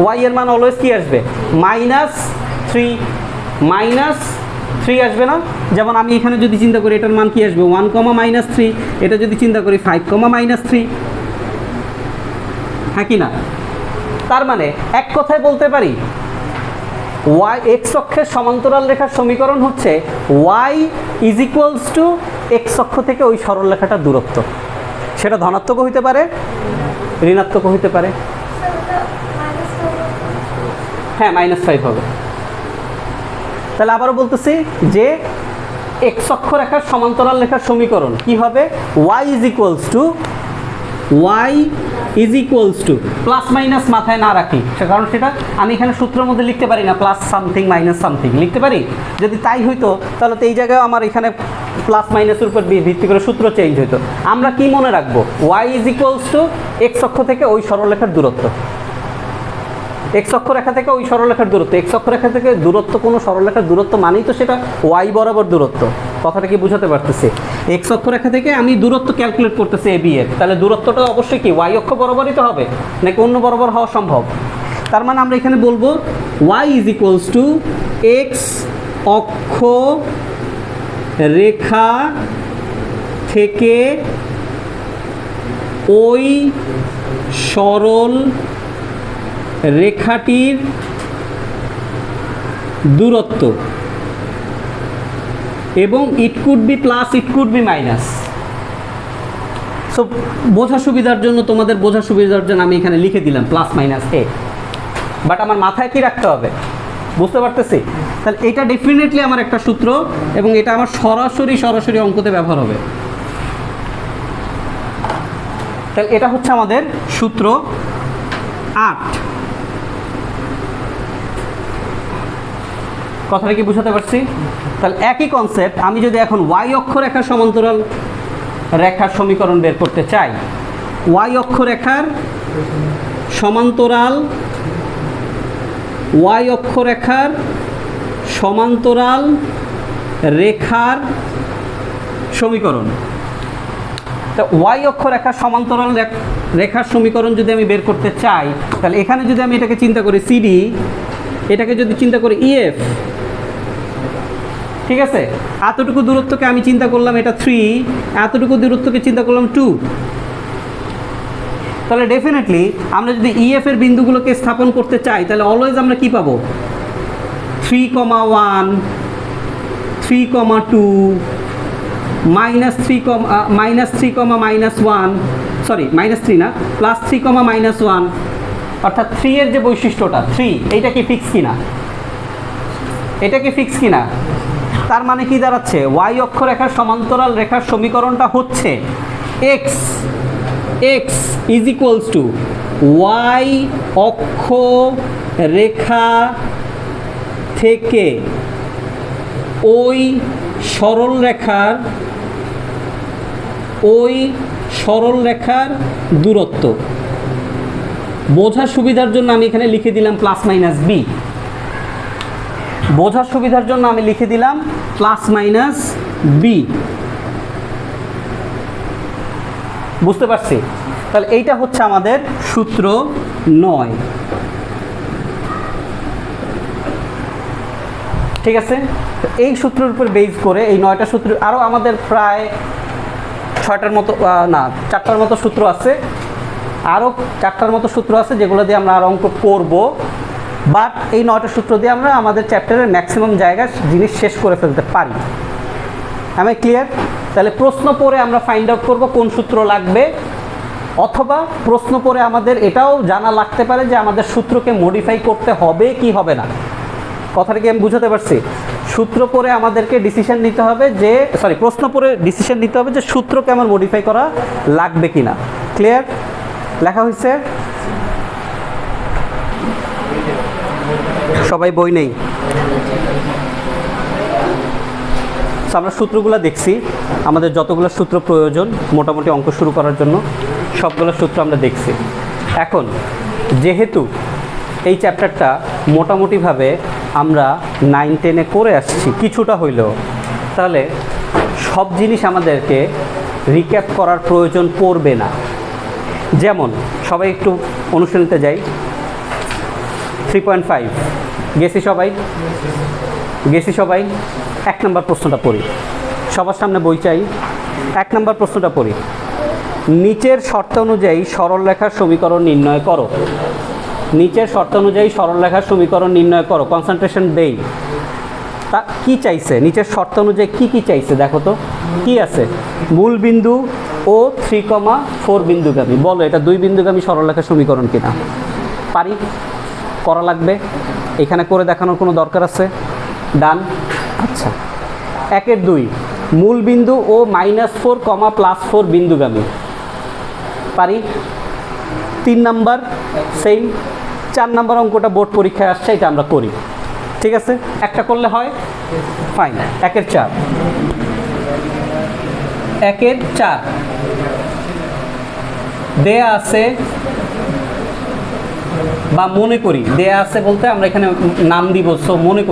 ওয়াই এর মান অলওয়েজ কি আসবে? -3 আসবে না? যেমন আমি এখানে যদি চিন্তা করি এটার মান কি আসবে? 1,-3। এটা যদি চিন্তা করি 5,-3, হ্যাঁ কি না? তার মানে এক কথায় বলতে পারি ওয়াই এক্স অক্ষের সমান্তরাল রেখার সমীকরণ হচ্ছে Y is equals to X অক্ষ থেকে ওই সরল রেখাটার দূরত্ব। সেটা ধনাত্মকও হইতে পারে, ঋণাত্মকও হইতে পারে। হ্যাঁ, -5 হবে। তাহলে আবারও বলতেছি যে এক্স অক্ষ রেখার সমান্তরাল রেখার সমীকরণ কি হবে? Y is equals to plus minus মাথায় না রাখি, কারণ সেটা আমি এখানে সূত্রের মধ্যে লিখতে পারি না, প্লাস সামথিং মাইনাস সামথিং লিখতে পারি। যদি তাই হইতো তাহলে তো এই জায়গায় আমার এখানে প্লাস মাইনাসের উপর ভিত্তি করে সূত্র চেঞ্জ হইতো। আমরা কি মনে রাখবো? Y is equals to X অক্ষ থেকে ওই সরলরেখার দূরত্ব, এক্স অক্ষরেখা থেকে ওই সরলরেখার দূরত্ব। এক্স অক্ষরেখা থেকে দূরত্ব, কোনো সরলরেখার দূরত্ব মানেই তো সেটা ওয়াই বরাবর দূরত্ব। কথাটা কি বুঝাতে পারতেছি? এক্স অক্ষরেখা থেকে আমি দূরত্ব ক্যালকুলেট করতেছি এবি এর, তাহলে দূরত্বটা অবশ্যই কি ওয়াই অক্ষ বরাবরই তো হবে, নাকি অন্য বরাবর হওয়া সম্ভব? তার মানে আমরা এখানে বলবো Y is equals to X অক্ষ রেখা থেকে ওই সরল রেখাটির দূরত্ব, এবং it could be plus, it could be minus. So বোঝার সুবিধার জন্য, তোমাদের বোঝার সুবিধার জন্য আমি এখানে লিখে দিলাম প্লাস মাইনাস এ, বাট আমার মাথায় কি রাখতে হবে? বুঝতে পারতেছি? তাহলে এটা ডেফিনেটলি আমার একটা সূত্র, এবং এটা আমার সরাসরি অঙ্কতে ব্যবহার হবে। তাহলে এটা হচ্ছে আমাদের সূত্র 8। কথাটা কি বুঝাতে পারছি? তাহলে একই কনসেপ্ট, আমি যদি এখন ওয়াই অক্ষরেখার সমান্তরাল রেখার সমীকরণ বের করতে চাই, ওয়াই অক্ষরেখার সমান্তরাল, ওয়াই অক্ষরেখার সমান্তরাল রেখার সমীকরণ, তা ওয়াই অক্ষরেখার সমান্তরাল রেখার সমীকরণ যদি আমি বের করতে চাই, তাহলে এখানে যদি আমি এটাকে চিন্তা করি সিডি, এটাকে যদি চিন্তা করি ইএফ, ঠিক আছে? এতটুকু দূরত্বকে আমি চিন্তা করলাম এটা 3, এতটুকু দূরত্বকে চিন্তা করলাম 2। তাহলে ডেফিনেটলি আমরা যদি ইএফ এর বিন্দুগুলোকে স্থাপন করতে চাই, তাহলে অলওয়েজ আমরা কি পাবো? 3,1, 3,2, -3, সরি -3 না, +3, -1, অর্থাৎ 3 এর যে বৈশিষ্ট্যটা 3, এইটা কি ফিক্স কিনা? এটা কি ফিক্স কিনা? তার মানে কি দাঁড়াচ্ছে? ওয়াই অক্ষরেখার সমান্তরাল রেখার সমীকরণটা হচ্ছে X is equals to Y অক্ষ রেখা থেকে ওই সরল রেখার দূরত্ব। বোঝার সুবিধার জন্য আমি এখানে লিখে দিলাম প্লাস মাইনাস বি। বোঝার সুবিধার জন্য আমি লিখে দিলাম প্লাস মাইনাস বি। বুঝতে পারছি? তাহলে এইটা হচ্ছে আমাদের সূত্র 9। ঠিক আছে, এই সূত্রের উপর বেস করে এই 9টা সূত্র, আরও আমাদের প্রায় 6টার মতো না 4টার মতো সূত্র আছে, আরও 4টার মতো সূত্র আছে যেগুলো দিয়ে আমরা আর অঙ্ক করব। বাট এই 9টা সূত্র দিয়ে আমরা আমাদের চ্যাপ্টারের ম্যাক্সিমাম জায়গায় জিনিস শেষ করে ফেলতে পারি। আমি ক্লিয়ার? তাহলে প্রশ্ন পড়ে আমরা ফাইন্ড আউট করব কোন সূত্র লাগবে, অথবা প্রশ্ন পড়ে আমাদের এটাও জানা লাগতে পারে যে আমাদের সূত্রকে মডিফাই করতে হবে কি হবে না। কথাটা কি আমি বুঝাতে পারছি? সূত্র পড়ে আমাদেরকে ডিসিশন নিতে হবে যে, সরি, প্রশ্ন পড়ে ডিসিশন নিতে হবে যে সূত্রকে আমার মডিফাই করা লাগবে কিনা। ক্লিয়ার? লেখা হয়েছে? সবাই বই নেই? আমরা সূত্রগুলো দেখছি, আমাদের যতগুলো সূত্র প্রয়োজন মোটামুটি অঙ্ক শুরু করার জন্য সবগুলো সূত্র আমরা দেখছি। এখন যেহেতু এই চ্যাপ্টারটা মোটামুটিভাবে আমরা 9-10-এ করে আসছি কিছুটা হইলেও, তাহলে সব জিনিস আমাদেরকে রিক্যাপ করার প্রয়োজন পড়বে না। যেমন সবাই একটু অনুশীলনীতে যাই। 3.5 গেছি সবাই? 1 নম্বর প্রশ্নটা পড়ি, সবার সামনে বই চাই। 1 নম্বর প্রশ্নটা পড়ি। নিচের শর্ত অনুযায়ী সরলরেখার সমীকরণ নির্ণয় করো। নিচের শর্ত অনুযায়ী সরলরেখার সমীকরণ নির্ণয় করো। কনসেন্ট্রেশন দেই। তা কি চাইছে? নিচের শর্ত অনুযায়ী কি চাইছে দেখো তো কি আছে? মূল বিন্দু ও 3,4 বিন্দুগামী। বলো এটা 2 বিন্দুগামী সরলরেখার সমীকরণ কিনা? পারি? করা লাগবে? এখানে করে দেখানোর কোনো দরকার আছে? ডান। আচ্ছা, 1-2 মূল বিন্দু ও -4, +4 বিন্দুগামী। পারি? 3 নাম্বার সেম। 4 নাম্বার অঙ্কটা বোর্ড পরীক্ষায় আসছে, এটা আমরা করি। ঠিক আছে, একটা করলে হয়, ফাইন। 1-4 দেয়া আছে, বা মনে করি দেয়া আছে বলতে আমরা এখানে নাম দিব। সো মনে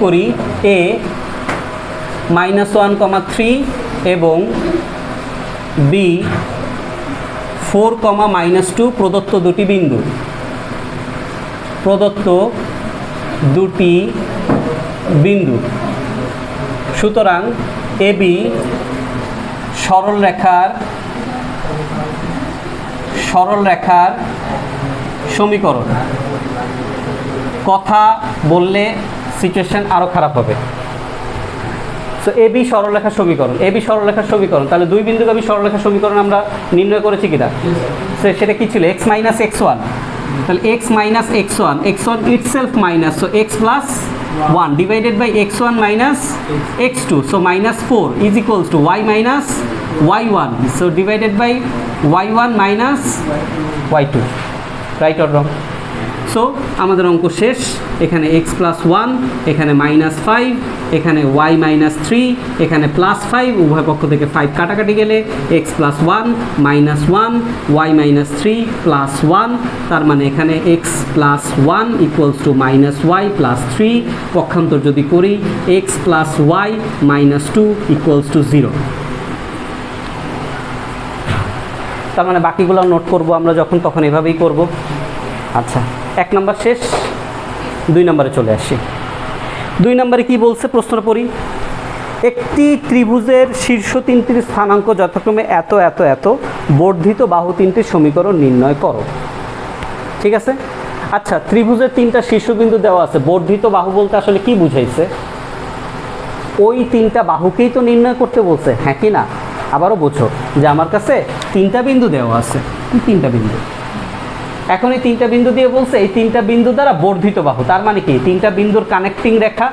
করি a -1,3 এবং b 4,-2 প্রদত্ত দুটি বিন্দু। সুতরাং AB সরলরেখার সমীকরণ। কথা বললে সিচুয়েশন আরও খারাপ হবে। সো AB সরলরেখার সমীকরণ। তাহলে 2 বিন্দুগামী সরলরেখার সমীকরণ আমরা নির্ণয় করেছি কিনা? সেটা কি ছিল? x - x1। তাহলে x - x1 itself minus, so x + 1 divided by x1 - x2, so -4 is equals to y - y1, so divided by y1 - y2। Right or wrong? So আমাদের অঙ্ক শেষ। এখানে x + 1, এখানে -5, এখানে y - 3, এখানে +5, উভয় পক্ষ থেকে 5 কাটাকাটি গেলে x + 1 -1 y - 3 +1, তার মানে এখানে x + 1 ইকুয়ালস টু -y + 3। পক্ষান্তর যদি করি x + y - 2 ইকুয়ালস টু 0। তার মানে বাকিগুলো নোট করব আমরা তখন এভাবেই করব। আচ্ছা, 1 নাম্বার শেষ। 2 নম্বরে চলে আসি। 2 নম্বরে কি বলছে প্রশ্নটা পড়ি। একটি ত্রিভুজের শীর্ষ 3টির স্থানাঙ্ক যথাক্রমে এত এত এত, বর্ধিত বাহু 3টির সমীকরণ নির্ণয় করো। ঠিক আছে? আচ্ছা, ত্রিভুজের 3টা শীর্ষবিন্দু দেওয়া আছে। বর্ধিত বাহু বলতে আসলে কি বুঝাইছে? ওই 3টা বাহুকেই তো নির্ণয় করতে বলছে, হ্যাঁ কি না? আবারও বোঝো যে আমার কাছে 3টা বিন্দু দেওয়া আছে। 3টা বিন্দু, এখন এই 3টা বিন্দু দিয়ে বলছে এই 3টা বিন্দু দ্বারা বর্ধিত বাহু। তার মানে কি? 3টা বিন্দুর কানেক্টিং রেখা।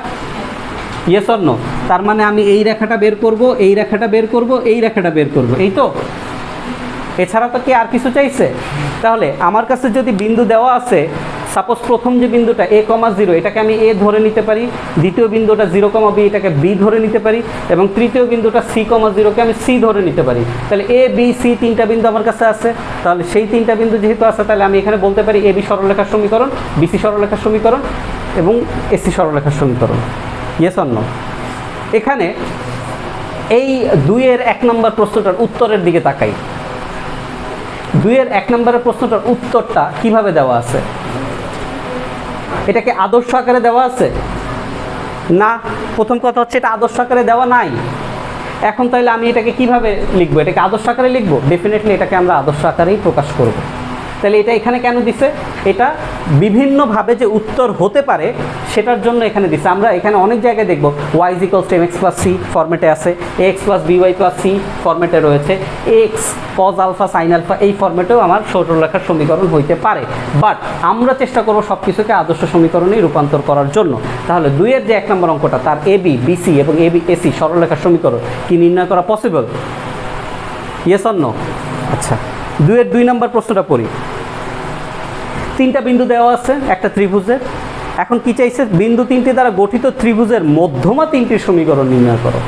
Yes or no? তার মানে আমি এই রেখাটা বের করব, এই রেখাটা বের করব, এই রেখাটা বের করব। এই তো এছাড়া তো কি আর কিছু চাইছে? তাহলে আমার কাছে যদি বিন্দু দেওয়া আছে, সাপোজ প্রথম যে বিন্দুটা a,0 এটাকে আমি a ধরে নিতে পারি, দ্বিতীয় বিন্দুটা 0,b এটাকে b ধরে নিতে পারি, এবং তৃতীয় বিন্দুটা c,0কে আমি c ধরে নিতে পারি। তাহলে a b c তিনটা বিন্দু আমার কাছে আছে। তাহলে সেই তিনটা বিন্দু যেহেতু আছে, তাহলে আমি এখানে বলতে পারি ab সরলরেখার সমীকরণ, bc সরলরেখার সমীকরণ এবং ac সরলরেখার সমীকরণ। Yes or no? এখানে এই 2-এর 1 নম্বর প্রশ্নটার উত্তরের দিকে তাকাই। 2-এর 1 নম্বরের প্রশ্নটার উত্তরটা কিভাবে দেওয়া আছে? এটাকে আদর্শ আকারে দেওয়া আছে না? প্রথম কথা হচ্ছে এটা আদর্শ আকারে দেওয়া নাই। এখন তাহলে আমি এটাকে কিভাবে লিখবো? এটাকে আদর্শ আকারে লিখবো? ডেফিনেটলি এটাকে আমরা আদর্শ আকারেই প্রকাশ করব। তাহলে এটা এখানে কেন দিছে? এটা বিভিন্নভাবে যে উত্তর হতে পারে সেটার জন্য এখানে দিছে। আমরা এখানে অনেক জায়গায় দেখব y = mx + c ফরম্যাটে আছে, ax + by + c ফরম্যাটে রয়েছে, x cos alpha sin alpha এই ফরম্যাটেও আমার সরলরেখার সমীকরণ হইতে পারে। বাট আমরা চেষ্টা করব সব কিছুকে আদর্শ সমীকরণে রূপান্তর করার জন্য। তাহলে 2-এর যে 1 নম্বর অঙ্কটা, তার ab bc এবং ac সরলরেখার সমীকরণ কি নির্ণয় করা পসিবল? Yes or no? আচ্ছা, 2-এর 2 নম্বর প্রশ্নটা পড়ি। 3টা বিন্দু দেওয়া আছে একটা ত্রিভুজের। এখন কি চাইছে? বিন্দু 3টি দ্বারা গঠিত ত্রিভুজের মধ্যমা 3টির সমীকরণ নির্ণয় করো।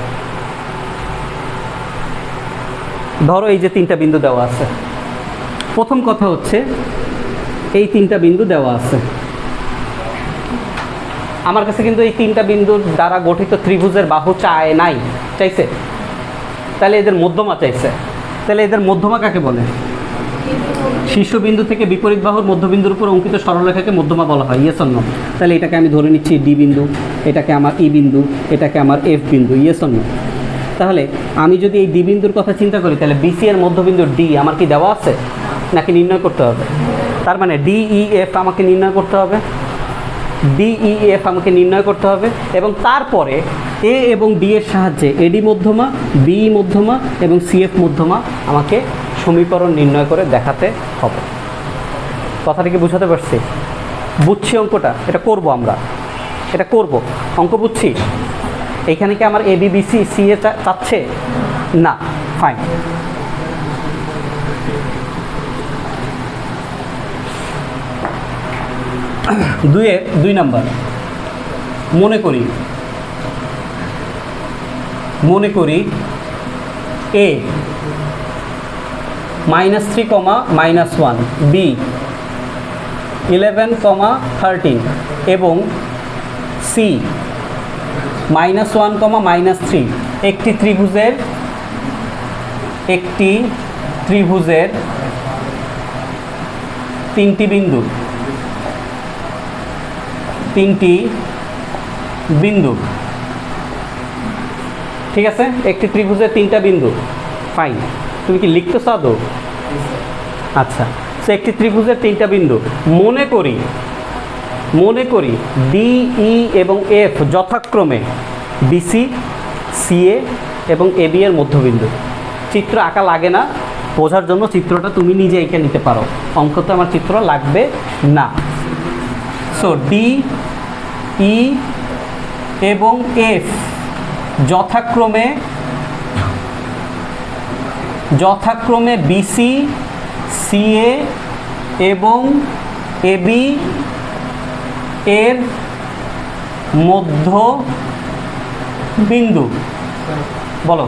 ধরো এই যে 3টা বিন্দু দেওয়া আছে। প্রথম কথা হচ্ছে এই 3টা বিন্দু দেওয়া আছে। আমার কাছে কিন্তু এই 3টা বিন্দুর দ্বারা গঠিত ত্রিভুজের বাহু চায় নাই, চাইছে। তাহলে এদের মধ্যমা চাইছে। তাহলে এদের মধ্যমা কাকে বলে? শীর্ষবিন্দু থেকে বিপরীত বাহুর মধ্যবিন্দুর উপর অঙ্কিত সরলরেখাকে মধ্যমা বলা হয়। Yes or no? তাহলে এটাকে আমি ধরে নিচ্ছি ডি বিন্দু, এটাকে আমার ই বিন্দু, এটাকে আমার এফ বিন্দু। Yes or no? তাহলে আমি যদি এই ডি বিন্দুর কথা চিন্তা করি, তাহলে বিসি এর মধ্যবিন্দু ডি আমার কি দেওয়া আছে নাকি নির্ণয় করতে হবে? তার মানে ডি ই এফ আমাকে নির্ণয় করতে হবে, ডি ই এফ আমাকে নির্ণয় করতে হবে, এবং তারপরে এ এবং ডি এর সাহায্যে এডি মধ্যমা, বি মধ্যমা এবং সিএফ মধ্যমা আমাকে সমীকরণ নির্ণয় করে দেখাতে হবে। কথাটা কি বুঝাতে পারছি? বুঝছি অঙ্কটা? এটা করব আমরা, এটা করব। অঙ্ক বুঝছি? এইখানে কি আমার A B B C C এ চাচ্ছে না? ফাইন। দুইয়ের 2 নম্বর। মনে করি এ -3, -1, বি 11, 13 এবং সি -1, -3 একটি ত্রিভুজের 3টি বিন্দু, ঠিক আছে? একটি ত্রিভুজের 3টা বিন্দু। ফাইন। তুমি কি লিখতেছ আদৌ? আচ্ছা, সে একটি ত্রিভুজের 3টা বিন্দু। মনে করি ডি ই এবং এফ যথাক্রমে বিসি, সিএ এবং এবি এর মধ্যবিন্দু। চিত্র আঁকা লাগে না, বোঝার জন্য চিত্রটা তুমি নিজে এঁকে নিতে পারো। অঙ্কতে আমার চিত্র লাগবে না। সো ডি ই এবং এফ যথাক্রমে বিসি, সিএ এবং এবি এর মধ্য বিন্দু। বলো।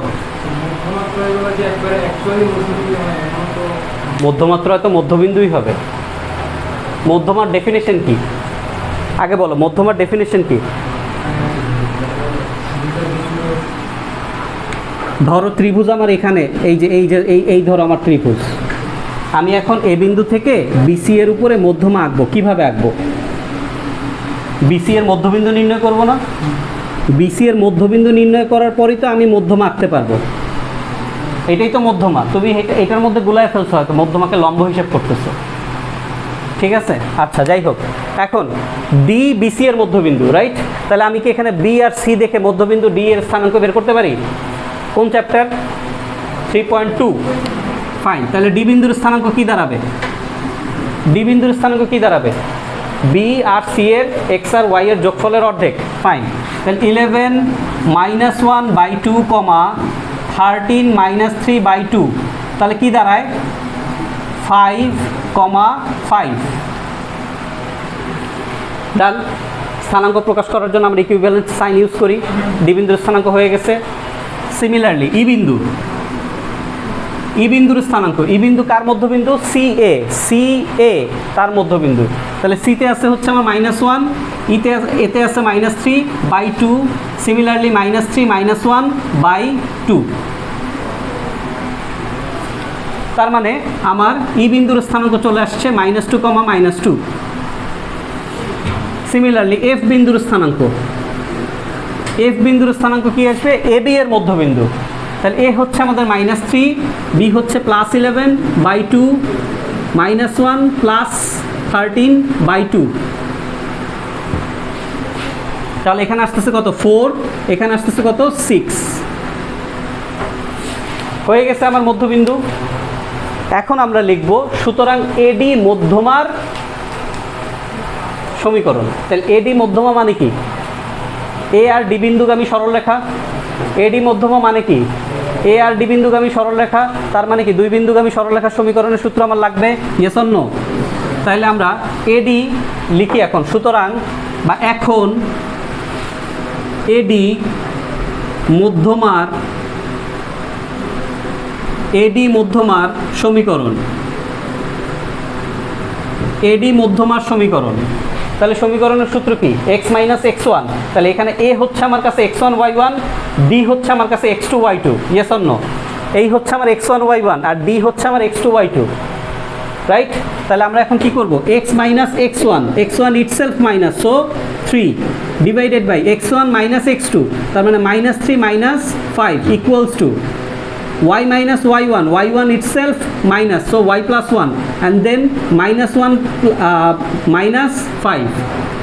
মধ্যমাত্রা তো মধ্যবিন্দুই হবে। মধ্যমার ডেফিনেশন কি? আগে বলো, মধ্যমার ডেফিনেশন কি? ধরো ত্রিভুজ আমার এখানে, এই ধরো আমার ত্রিভুজ। আমি এখন এ বিন্দু থেকে বিসি এর উপরে মধ্যমা আঁকবো। কিভাবে আঁকবো? বিসি এর মধ্যবিন্দু নির্ণয় করব না? বিসি এর মধ্যবিন্দু নির্ণয় করার পরই তো আমি মধ্যমা আঁকতে পারবো। এটাই তো মধ্যমা। তুমি এটার মধ্যে গুলায় ফেলছো, হয়তো মধ্যমাকে লম্ব হিসেব করতেছো। ঠিক আছে, আচ্ছা যাই হোক। এখন ডি বিসি এর মধ্যবিন্দু, রাইট? তাহলে আমি কি এখানে বি আর সি দেখে মধ্যবিন্দু ডি এর স্থানাঙ্ক বের করতে পারি? কোন চ্যাপ্টার? 3.2। ফাইন। তাহলে ডি বিন্দুর স্থানাঙ্ক কি দাঁড়াবে? ডি বিন্দুর স্থানাঙ্ক কি দাঁড়াবে? বি আর সি এর এক্স আর ওয়াই এর যোগফলের অর্ধেক। ফাইন। তাহলে 11 -1/2, 13 -3/2। তাহলে কি দাঁড়ায়? 5,5 ডান। স্থানাঙ্ক প্রকাশ করার জন্য আমরা ইকুইভ্যালেন্ট সাইন ইউজ করি। ডি বিন্দুর স্থানাঙ্ক হয়ে গেছে। সিমিলারলি ই বিন্দু, ই বিন্দুর স্থানাঙ্ক, ই বিন্দু কার মধ্যবিন্দু? সি এ তার মধ্যবিন্দু। তাহলে সিতে আছে হচ্ছে আমার -1, এতে আছে -3/2, সিমিলারলি -3 -1/2। তার মানে আমার ই বিন্দুর স্থানাঙ্ক চলে আসছে -2, -2। সিমিলারলি এফ বিন্দুর স্থানাঙ্ক, এফ বিন্দুর স্থানাঙ্ক কি আসবে? এ বি এর মধ্যবিন্দু। তাহলে এ হচ্ছে আমাদের -3, বি হচ্ছে +11/2, -1 +13/2। তাহলে এখানে আসতেছে কত? 4, এখানে আসতেছে কত? 6। হয়ে গেছে আমার মধ্যবিন্দু। এখন আমরা লিখব সুতরাং এডি মধ্যমার সমীকরণ। তাহলে এডি মধ্যমা মানে কি? এ আর ডি বিন্দুগামী সরলরেখা। এডি মধ্যমা মানে কি? এ আর ডি বিন্দুগামী সরলরেখা। তার মানে কি দুই বিন্দুগামী সরলরেখার সমীকরণের সূত্র আমার লাগবে। Yes or no? তাহলে আমরা এডি লিখি এখন। সুতরাং বা এখন এডি মধ্যমার, এডি মধ্যমার সমীকরণ, এডি মধ্যমার সমীকরণ। তাহলে সমীকরণের সূত্র কি? x - x1। তাহলে এখানে a হচ্ছে আমার কাছে x1 y1, d হচ্ছে আমার কাছে x2 y2। Yes or no? এই হচ্ছে আমার x1 y1 আর d হচ্ছে আমার x2 y2, রাইট? তাহলে আমরা এখন কি করব? x - x1, x1 itself minus, so 3 divided by x1 - x2, তার মানে -3 - 5 equals to y minus y1, y1 itself minus, so y plus 1 and then -1 minus 5।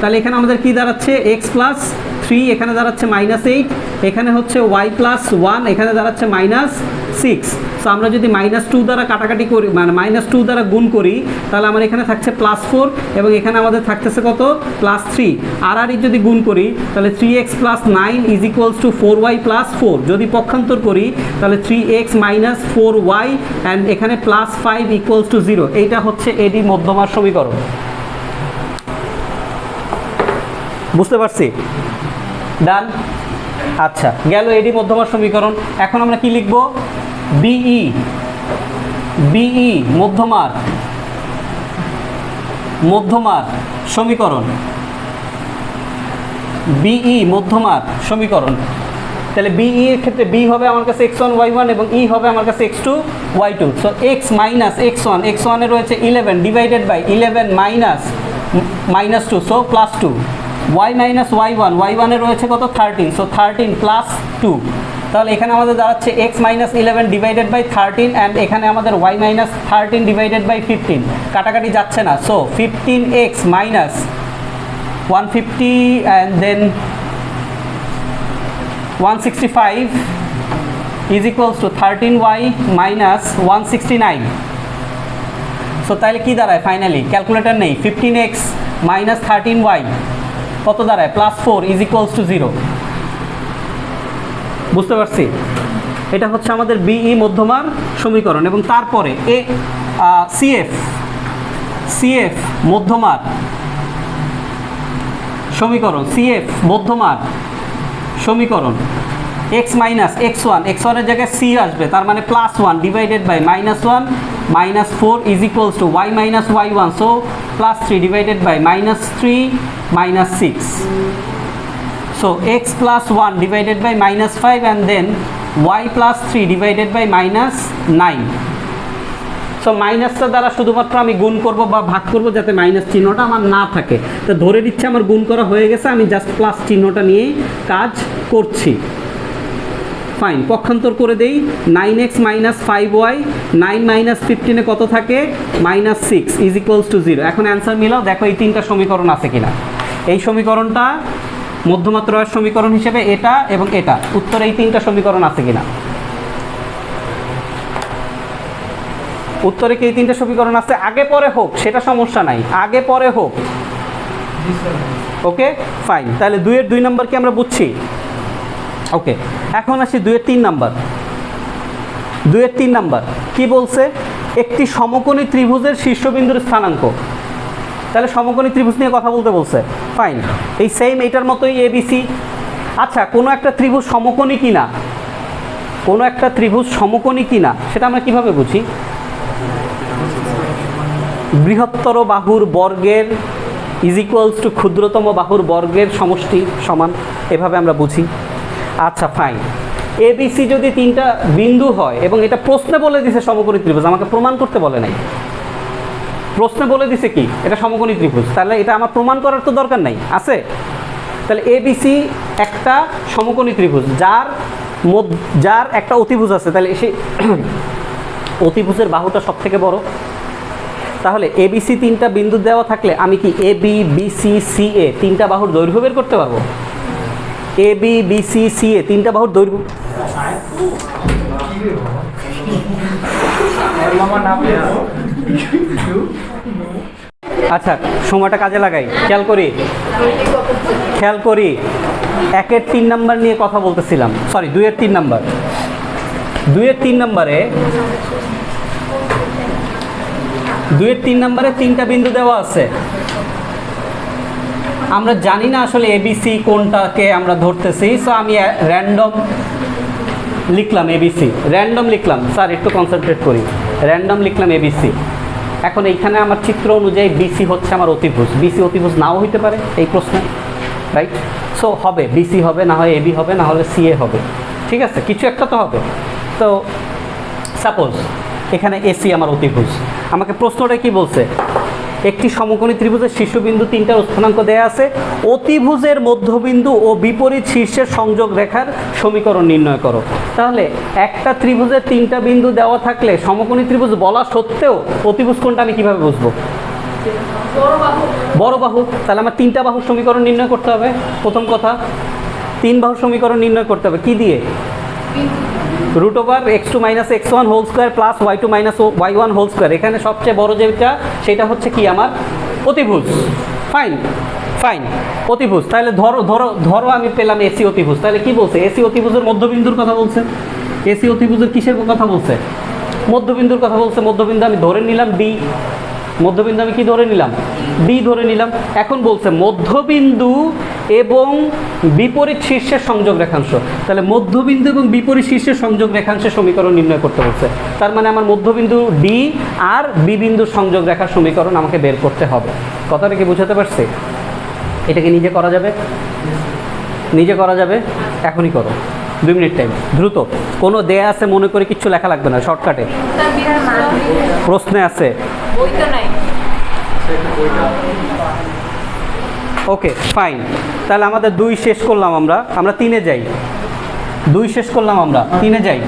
তাহলে এখানে আমাদের কি দাঁড়াচ্ছে? x plus 3, এখানে দাঁড়াচ্ছে -8, এখানে হচ্ছে y plus 1, এখানে দাঁড়াচ্ছে -6। সো আমরা যদি -2 দ্বারা কাটাকাটি করি, মানে -2 দ্বারা গুণ করি, তাহলে আমার এখানে থাকছে +4 এবং এখানে আমাদের থাকতেছে কত? +3। আর যদি গুণ করি তাহলে 3x + 9 is equals two 4y + 4। যদি পক্ষান্তর করি তাহলে 3x - 4y অ্যান্ড এখানে +5 ইকুয়ালস টু 0। এইটা হচ্ছে এডি মধ্যমার সমীকরণ। বুঝতে পারছি? ডান। আচ্ছা, গেল এডি মধ্যমার সমীকরণ। এখন আমরা কি লিখব? বিই, বিই মধ্যমার, মধ্যমার সমীকরণ, বিই মধ্যমার সমীকরণ। তাহলে বিই এর ক্ষেত্রে বি হবে আমার কাছে x1 y1 এবং ই হবে আমার কাছে x2 y2। So x - x1, x1 এ রয়েছে 11 divided by 11 -2, so +2। y - y1, y1 এ রয়েছে কত? 13, সো 13 + 2। তাহলে এখানে আমাদের দাঁড়াচ্ছে x - 11 ডিভাইডেড বাই 13 অ্যান্ড এখানে আমাদের y - 13 ডিভাইডেড বাই 15। কাটাকাটি যাচ্ছে না, so 15x - 150 and then 165 is equals to 13y - 169। So তাহলে কি দাঁড়ায় ফাইনালি? ক্যালকুলেটর নেই। 15x - 13y কত দাঁড়ায়? +4 ইজ ইকুয়ালস টু 0। বুঝতে পারছি? এটা হচ্ছে আমাদের বিই মধ্যমার সমীকরণ। এবং তারপরে এ সিএফ, সিএফ মধ্যমার সমীকরণ, সিএফ মধ্যমার সমীকরণ। x - x1, x1 এর জায়গায় c আসবে, তার মানে +1 divided by -1 -4 is equals to y - y1, so +3 divided by -3 -6। So x plus 1 divided by -5 and then y plus 3 divided by -9. So মাইনাসটা দ্বারা শুধুমাত্র আমি গুণ করব বা ভাগ করব যাতে মাইনাস চিহ্নটা আমার না থাকে। তো ধরে নিচ্ছে আমার গুণ করা হয়ে গেছে, আমি জাস্ট প্লাস চিহ্নটা নিয়েই কাজ করছি। ফাইন, পক্ষান্তর করে দেই। 9x - 5y, 9 - 15 কত থাকে? -6 ইজ ইকুয়ালস টু 0। এখন অ্যান্সার মিলাও, দেখো এই তিনটা সমীকরণ আছে কিনা। এই সমীকরণটা মধ্যমাত্রার সমীকরণ হিসেবে এটা এবং এটা, উত্তরে এই তিনটা সমীকরণ আছে কিনা? উত্তরে কি এই তিনটা সমীকরণ আছে? আগে পরে হোক সেটা সমস্যা নাই, আগে পরে হোক। ওকে ফাইন, তাহলে 2 এর 2 নাম্বার কি আমরা বুঝছি? ওকে, এখন আসি 2 এর 3 নাম্বার। 2 এর 3 নাম্বার কি বলছে? একটি সমকোণী ত্রিভুজের শীর্ষবিন্দুর স্থানাঙ্ক। তাহলে সমকোণী ত্রিভুজ নিয়ে কথা বলতে বলছে, ফাইন। এই সেম এইটার মতোই এবিসি। আচ্ছা, কোনো একটা ত্রিভুজ সমকোণী কিনা, কোনো একটা ত্রিভুজ সমকোণী কিনা সেটা আমরা কিভাবে বুঝি? বৃহত্তর বাহুর বর্গের ইজ ইকুয়ালস টু ক্ষুদ্রতম বাহুর বর্গের সমষ্টি সমান, এভাবে আমরা বুঝি। আচ্ছা ফাইন, এবিসি যদি তিনটা বিন্দু হয় এবং এটা প্রশ্নে বলে দিছে সমকোণী ত্রিভুজ, আমাকে প্রমাণ করতে বলে নাই, প্রশ্নে বলে দিছে কি এটা সমকোণী ত্রিভুজ, তাহলে এটা আমার প্রমাণ করার তো দরকার নাই, আছে? তাহলে এবিসি একটা সমকোণী ত্রিভুজ যার একটা অতিভুজ আছে, তাহলে সেই অতিভুজের বাহুটা সব থেকে বড়। তাহলে এবিসি তিনটা বিন্দু দেওয়া থাকলে আমি কি এ বি বিসি সি এ তিনটা বাহুর দৈর্ঘ্য বের করতে পারবো? এ বি বিসি সি এ তিনটা বাহুর দৈর্ঘ্য। আচ্ছা, সময়টা কাজে লাগাই, খেয়াল করি 1-এর 3 নাম্বার নিয়ে কথা বলতেছিলাম, সরি 2-এর 3 নাম্বার। 2-এর 3 নাম্বারে তিনটা বিন্দু দেওয়া আছে। আমরা জানি না আসলে এবিসি কোনটাকে আমরা ধরতেছি, সো আমি র্যান্ডম লিখলাম এবিসি, র্যান্ডম লিখলাম। স্যার একটু কনসেন্ট্রেট করি, র্যান্ডম লিখলাম এবিসি। এখন এইখানে আমার চিত্র অনুযায়ী বিসি হচ্ছে আমার অতিভুজ, বিসি অতিভুজ নাও হইতে পারে এই প্রশ্নে, রাইট? সো হবে বিসি হবে, না হয় এবি হবে, না হলে সিএ হবে, ঠিক আছে? কিছু একটা তো হবে। তো সাপোজ এখানে এসি আমার অতিভুজ, আমাকে প্রশ্নটা কি বলছে? একটি সমকোণী ত্রিভুজের শীর্ষবিন্দু তিনটার স্থানাঙ্ক দেয়া আছে, অতিভুজের মধ্যবিন্দু ও বিপরীত শীর্ষের সংযোগ রেখার সমীকরণ নির্ণয় করো। তাহলে একটা ত্রিভুজের তিনটা বিন্দু দেওয়া থাকলে সমকোণী ত্রিভুজ বলা সত্ত্বেও অতিভুজ কোনটা আমি কিভাবে বুঝবো? বড় বাহু। তাহলে আমার তিনটা বাহুর সমীকরণ নির্ণয় করতে হবে। প্রথম কথা, 3 বাহুর সমীকরণ নির্ণয় করতে হবে কি দিয়ে? √(x2 - x1) plus y2 - y1 এখানে সবচেয়ে বড় যেটা সেটা হচ্ছে কি আমার অতিভুজ। ফাইন অতিভুজ। তাহলে ধরো আমি পেলাম এসি অতিভুজ। তাহলে কি বলছে? এসি অতিভুজের মধ্যবিন্দুর কথা বলছে। এসি অতিভুজের কিসের কথা বলছে? মধ্যবিন্দুর কথা বলছে। মধ্যবিন্দু আমি ধরে নিলাম ডি, মধ্যবিন্দু আমি কি ধরে নিলাম? ডি ধরে নিলাম। এখন বলছে মধ্যবিন্দু এবং বিপরীত শীর্ষের সংযোগ রেখাংশ। তাহলে মধ্যবিন্দু এবং বিপরীত শীর্ষের সংযোগ রেখাংশের সমীকরণ নির্ণয় করতে বলছে। তার মানে আমার মধ্যবিন্দু ডি আর বি বিন্দুর সংযোগ রেখার সমীকরণ আমাকে বের করতে হবে। কথাটা কি বুঝাতে পারছি? এটাকে নিজে করা যাবে? নিজে করা যাবে? এখনই করো, 2 মিনিট টাইম, দ্রুত। কোনো দেয়া আছে মনে করে কিচ্ছু লেখা লাগবে না, শর্টকাটে। প্রশ্নে আছে? Okay fine. তাহলে আমাদের 2 শেষ করলাম, আমরা 3-এ যাই। 2 শেষ করলাম, আমরা 3-এ যাই।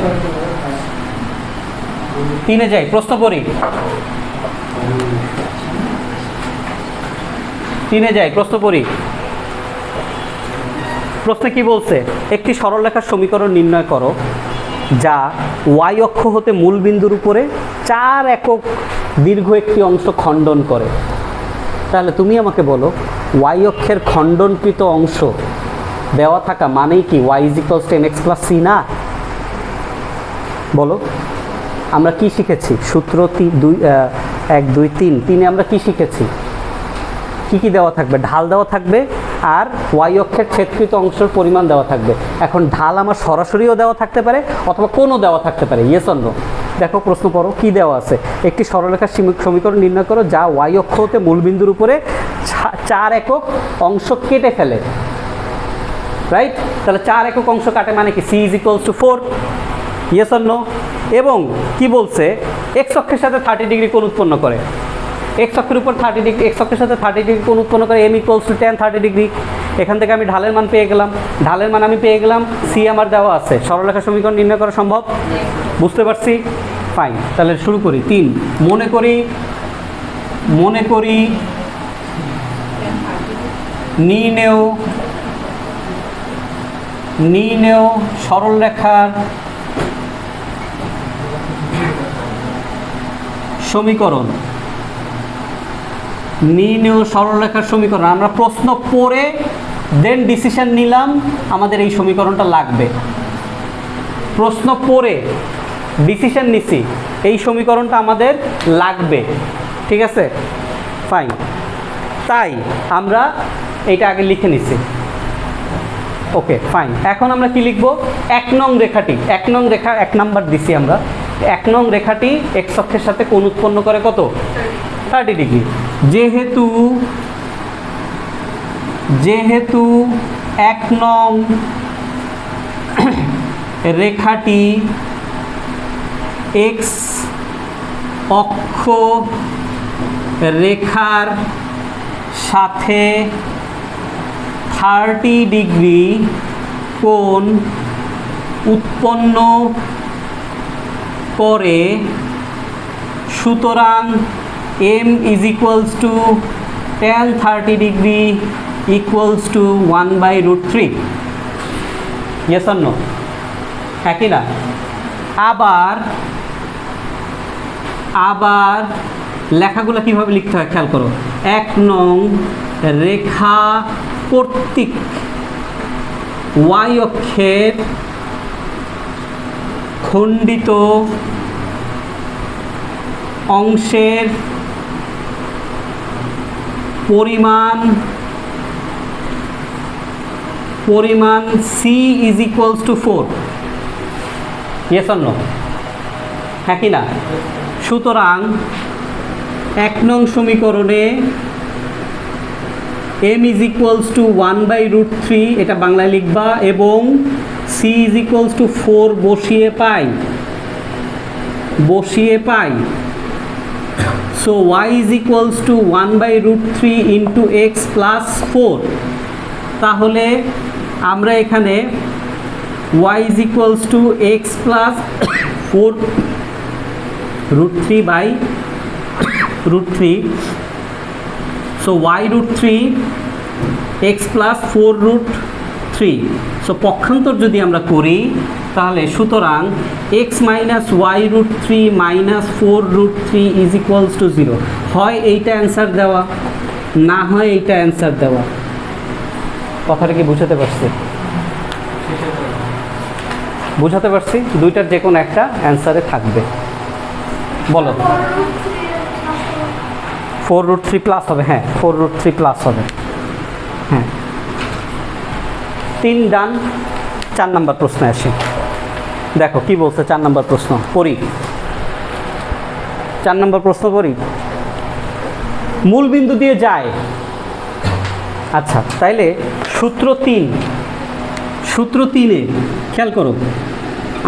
3-এ যাই, প্রশ্ন করি। 3-এ যাই, প্রশ্ন করি। প্রশ্নে কি বলছে? একটি সরলরেখার সমীকরণ নির্ণয় করো যা ওয়াই অক্ষ হতে মূল বিন্দুর উপরে 4 একক দীর্ঘ একটি অংশ খণ্ডন করে। তাহলে তুমি আমাকে বলো, ওয়াই অক্ষের খণ্ডনকৃত অংশ দেওয়া থাকা মানেই কি y = mx + c না? বলো, আমরা কি শিখেছি? সূত্র 1 2 3 3-এ আমরা কি শিখেছি? কি দেওয়া থাকবে? ঢাল দেওয়া থাকবে আর ওয়াই অক্ষের ছেদকৃত অংশের পরিমাণ দেওয়া থাকবে। এখন ঢাল আমার সরাসরিও দেওয়া থাকতে পারে অথবা কোনো দেওয়া থাকতে পারে, ইয়েস অর নো? দেখো প্রশ্ন পড়ো, কি দেওয়া আছে? একটি সরলরেখার সমীকরণ নির্ণয় করো যা ওয়াই অক্ষ হতে মূল বিন্দুর উপরে 4 একক অংশ কেটে ফেলে, রাইট? তাহলে 4 একক অংশ কাটে মানে কি? c = 4, yes or no? এবং কি বলছে? এক্স অক্ষের সাথে 30 ডিগ্রি কোণ উৎপন্ন করে। এক্স অক্ষের উপর 30 ডিগ্রি, এক্স অক্ষের সাথে 30 ডিগ্রি কোণ উৎপন্ন করে, m = tan 30 ডিগ্রি। এখান থেকে আমি ঢালের মান পেয়ে গেলাম, সি আমার দেওয়া আছে। সরলরেখার সমীকরণ নির্ণয় করা সম্ভব? বুঝতে পারছি? ফাইন। তাহলে শুরু করি। 3, মনে করি নির্ণেয় সরলরেখার সমীকরণ। আমরা প্রশ্ন পড়ে দেন ডিসিশন নিলাম আমাদের এই সমীকরণটা লাগবে। প্রশ্ন পড়ে ডিসিশন নিছি এই সমীকরণটা আমাদের লাগবে, ঠিক আছে, ফাইন। তাই আমরা এইটা আগে লিখে নিছি, ওকে ফাইন। এখন আমরা কি লিখব, 1 নং রেখাটি, 1 নং রেখা 1 নাম্বার দিছি আমরা, 1 নং রেখাটি এক্স অক্ষের সাথে কোণ উৎপন্ন করে কত, 30 ডিগ্রি। যেহেতু 1 নং রেখাটি এক্স অক্ষ রেখার সাথে 30 ডিগ্রি কোণ উৎপন্ন করে, সুতরাং m is equals to tan 30 degree equals to 1/√3, yes or no, হ্যাঁ কি না? আবার লেখাগুলো কিভাবে লিখতে হয় খেয়াল করো। 1 নং রেখা কর্তৃক y অক্ষের খণ্ডিত অংশের পরিমাণ c is equals to 4, yes or no, হ্যাঁ কি না? সুতরাং 1 নং সমীকরণে m is equals to 1/√3 এটা বাংলায় লিখবা, এবং c is equals to 4 বসিয়ে পাই। So y is equals to 1/√3 into x plus 4। তাহলে আমরা এখানে y is equals to x plus 4√3/√3, so y√3 x plus 4√3। So পক্ষান্তর যদি আমরা করি তাহলে সুতরাং x minus y√3 minus 4√3 is equals to 0। হয় এইটা অ্যান্সার দেওয়া, না হয় এইটা অ্যান্সার দেওয়া। কথাটা কি বুঝাতে পারছি? বুঝাতে পারছি? দুইটার যে কোনো একটা অ্যান্সারে থাকবে। বলো 4√3 প্লাস হবে, হ্যাঁ 4√3 প্লাস হবে, হ্যাঁ 3 ডান। 4 নম্বর প্রশ্নে আসি, দেখো কি বলছে 4 নম্বর প্রশ্ন পড়ি। 4 নম্বর প্রশ্ন পড়ি, মূল বিন্দু দিয়ে যায়। আচ্ছা তাইলে সূত্র 3-এ খেয়াল করো,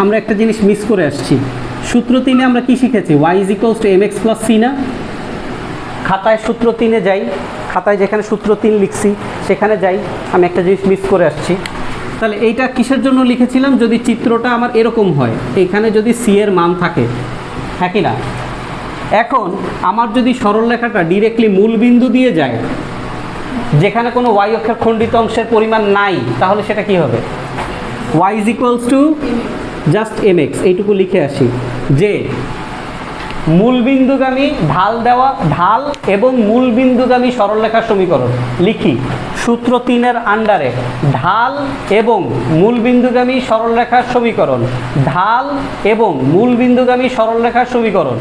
আমরা একটা জিনিস মিস করে আসছি। সূত্র 3-এ আমরা কি শিখেছি, y is equals to mx plus c না? খাতায় সূত্র 3-এ যাই, খাতায় যেখানে সূত্র 3 লিখছি সেখানে যাই, আমি একটা জিনিস মিস করে আসছি। তাহলে এইটা কিসের জন্য লিখেছিলাম, যদি চিত্রটা আমার এরকম হয়, এখানে যদি c এর মান থাকে, হ্যাঁ কি না? এখন আমার যদি সরলরেখাটা ডিরেক্টলি মূল বিন্দু দিয়ে যায়, যেখানে কোনো y অক্ষের খণ্ডিত অংশের পরিমাণ নাই, তাহলে সেটা কি হবে, y is equals to just mx। এইটুকু লিখে আসি যে মূলবিন্দুগামী ঢাল এবং মূলবিন্দুগামী সরলরেখার সমীকরণ লিখি। সূত্র 3-এর আন্ডারে ঢাল এবং মূলবিন্দুগামী সরলরেখার সমীকরণ, ঢাল এবং মূলবিন্দুগামী সরলরেখার সমীকরণ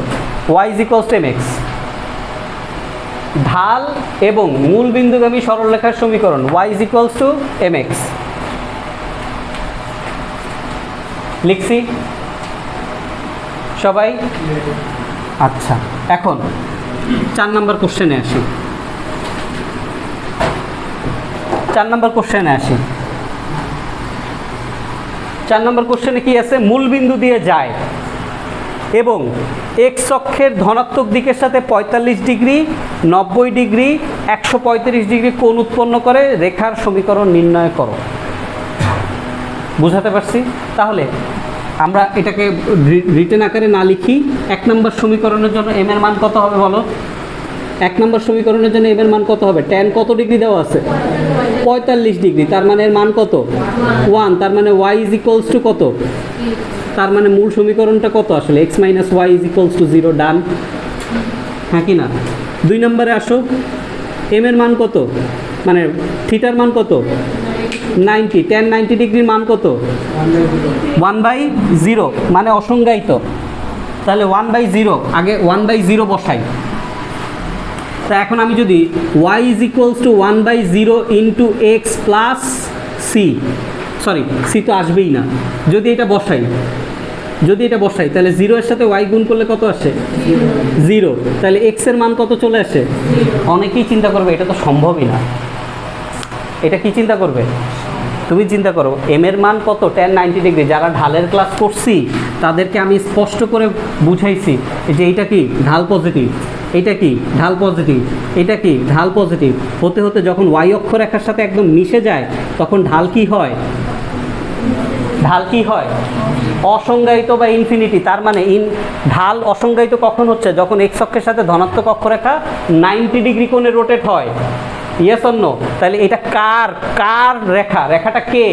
y is equals to mx। ঢাল এবং মূলবিন্দুগামী সরলরেখার সমীকরণ y is equals to mx লিখছি সবাই? আচ্ছা এখন 4 নম্বর কোশ্চেনে আসি। 4 নম্বর কোশ্চেনে কি আছে, মূল বিন্দু দিয়ে যায় এবং এক্স অক্ষের ধনাত্মক দিকের সাথে 45 ডিগ্রি, 90 ডিগ্রি, 135 ডিগ্রি কোণ উৎপন্ন করে রেখার সমীকরণ নির্ণয় করো। বুঝাতে পারছি? তাহলে আমরা এটাকে রিটেন আকারে না লিখি, 1 নম্বর সমীকরণের জন্য m এর মান কত হবে বলো? 1 নম্বর সমীকরণের জন্য m এর মান কত হবে? tan কত ডিগ্রি দেওয়া আছে? 45 ডিগ্রি, তার মানে এর মান কত? 1। তার মানে y is equals to কত? তার মানে মূল সমীকরণটা কত আসলে? x minus y is equals to 0। ডান, হ্যাঁ কি না? 2 নম্বরে আসো, m এর মান কত, মানে থিটার মান কত? 90, tan 90 ডিগ্রির মান কত? 1/0, মানে অসংজ্ঞায়িত। তাহলে 1/0, আগে 1/0 বসাই। তা এখন আমি যদি y is equals to 1/0 into X plus C, sorry C তো আসবেই না, যদি এটা বসাই তাহলে 0 এর সাথে y গুণ করলে কত আসে? 0। তাহলে x এর মান কত চলে আসে? অনেকেই চিন্তা করবে এটা তো সম্ভবই না। এটা কি চিন্তা করবে? তুমি চিন্তা করো m এর মান কত? tan 90 degree. যারা ঢালের ক্লাস করছি তাদেরকে আমি স্পষ্ট করে বুঝাইছি যে এইটা কি ঢাল পজিটিভ, এটা কি ঢাল পজিটিভ, এটা কি ঢাল পজিটিভ। হতে হতে যখন y অক্ষরেখার সাথে একদম মিশে যায় তখন ঢাল কি হয়? ঢাল কি হয়? অসংজ্ঞায়িত বা ইনফিনিটি। তার মানে ঢাল অসংজ্ঞায়িত কখন হচ্ছে? যখন x অক্ষের সাথে ধনাত্মক অক্ষরেখা 90 ডিগ্রি কোণে রোটেট হয়। Yes or no? তাহলে এটা কার রেখা? রেখাটা কে?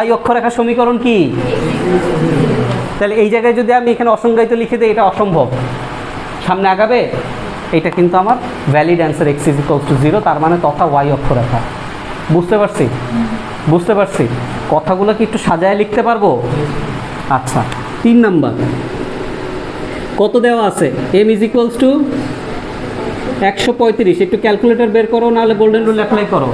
y অক্ষরেখা সমীকরণ কি? তাহলে এই জায়গায় যদি আমি এখানে অসংজ্ঞায়িত লিখে দিই এটা অসম্ভব, সামনে আগাবে। এটা কিন্তু আমার valid answer x is equals two 0, তার মানে তথা y অক্ষরেখা। বুঝতে পারছি কথাগুলো কি একটু সাজায় লিখতে পারবো? আচ্ছা, 3 নাম্বার কত দেওয়া আছে? m is equals two 135। একটু ক্যালকুলেটর বের করো, নাহলে গোল্ডেন রুল অ্যাপ্লাই করো।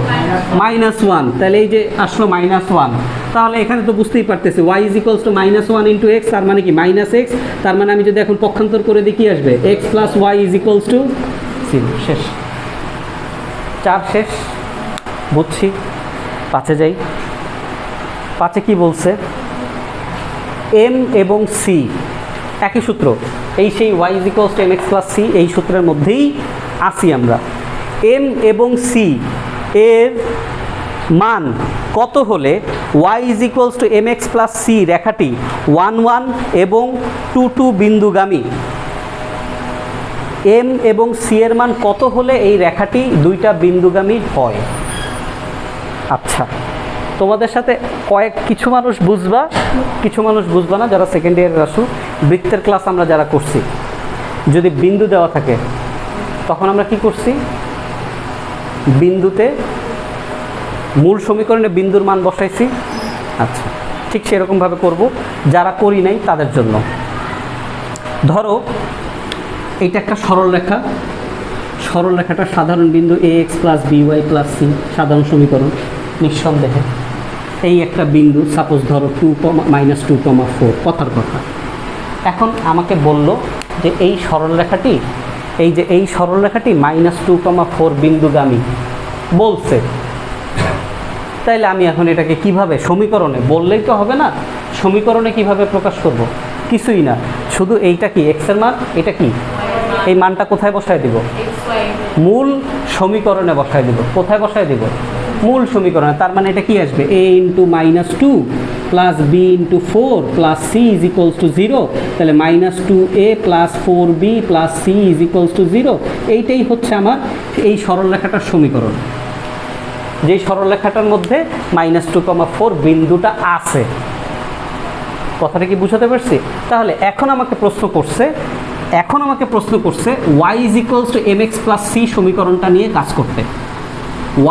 -1, তাহলে এই যে আসলো -1। তাহলে এখানে তো বুঝতেই পারতেছি y is equals two -1 into x, তার মানে কি -x। তার মানে আমি যদি এখন পক্ষান্তর করে দিই কি আসবে? x plus y is equals two 0। শেষ, 4 শেষ। বুঝছি। 5-এ যাই। 5-এ কি বলছে? m এবং c একই সূত্র, এই সেই y is equals to mx plus c, এই সূত্রের মধ্যেই আসি আমরা। m এবং c এর মান কত হলে y is equals to mx plus c রেখাটি 1 এবং 2 বিন্দুগামী? m এবং c এর মান কত হলে এই রেখাটি 2টা বিন্দুগামী হয়? আচ্ছা, তোমাদের সাথে কিছু মানুষ বুঝবা, কিছু মানুষ বুঝবা না। যারা সেকেন্ড ইয়ারের আসো, বৃত্তের ক্লাস আমরা যারা করছি, যদি বিন্দু দেওয়া থাকে তখন আমরা কি করছি? বিন্দুতে মূল সমীকরণে বিন্দুর মান বসাইছি। আচ্ছা, ঠিক সেরকমভাবে করব। যারা করি নাই তাদের জন্য, ধরো এইটা একটা সরল রেখা, সরল রেখাটা সাধারণ বিন্দু ax plus by plus c, সাধারণ সমীকরণ নিঃসন্দেহে। এই একটা বিন্দু, সাপোজ ধরো 2, -2, 4, কথার কথা। এখন আমাকে বলল যে এই সরলরেখাটি, এই সরলরেখাটি -2, 4 বিন্দুগামী বলছে। তাইলে আমি এখন এটাকে কিভাবে সমীকরণে, বললেই তো হবে না, সমীকরণে কিভাবে প্রকাশ করব? কিছুই না, শুধু এইটা কি x এর মান, এটা কি এই মানটা কোথায় বসায় দিব? মূল সমীকরণে বসায় দিব। কোথায় বসায় দিব? মূল সমীকরণে। তার মানে এটা কি আসবে? a into -2 plus b into 4 plus c is equals two 0। তাহলে -2a plus 4b plus c is equals two 0। এইটাই হচ্ছে আমার এই সরলরেখাটার সমীকরণ, যেই সরলরেখাটার মধ্যে -2, 4 বিন্দুটা আছে। কথাটা কি বুঝাতে পারছি? তাহলে এখন আমাকে প্রশ্ন করছে y is equals to mx plus c সমীকরণটা নিয়ে কাজ করতে।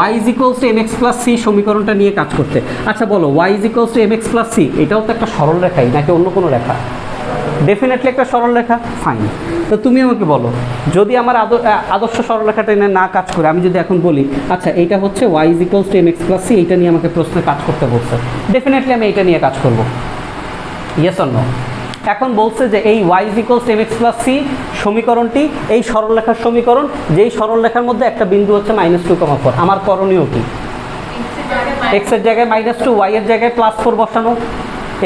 y is equals to mx plus c সমীকরণটা নিয়ে কাজ করতে। আচ্ছা বলো, y is equals to mx plus c এটাও তো একটা সরল রেখাই, নাকি অন্য কোনো রেখা? ডেফিনেটলি একটা সরল রেখা। ফাইন, তো তুমি আমাকে বলো, যদি আমার আদর্শ সরলরেখাটা নিয়ে না কাজ করে, আমি যদি এখন বলি আচ্ছা এইটা হচ্ছে y is equals to mx plus c, এইটা নিয়ে আমাকে প্রশ্নে কাজ করতে বলছে, ডেফিনেটলি আমি এইটা নিয়ে কাজ করব। Yes or no? এখন বলছে যে এই y is equals to mx plus c সমীকরণটি এই সরলরেখার সমীকরণ, যেই সরলরেখার মধ্যে একটা বিন্দু হচ্ছে -2, 4। আমার করণীয় কি? x এর জায়গায় -2, y এর জায়গায় +4 বসানো।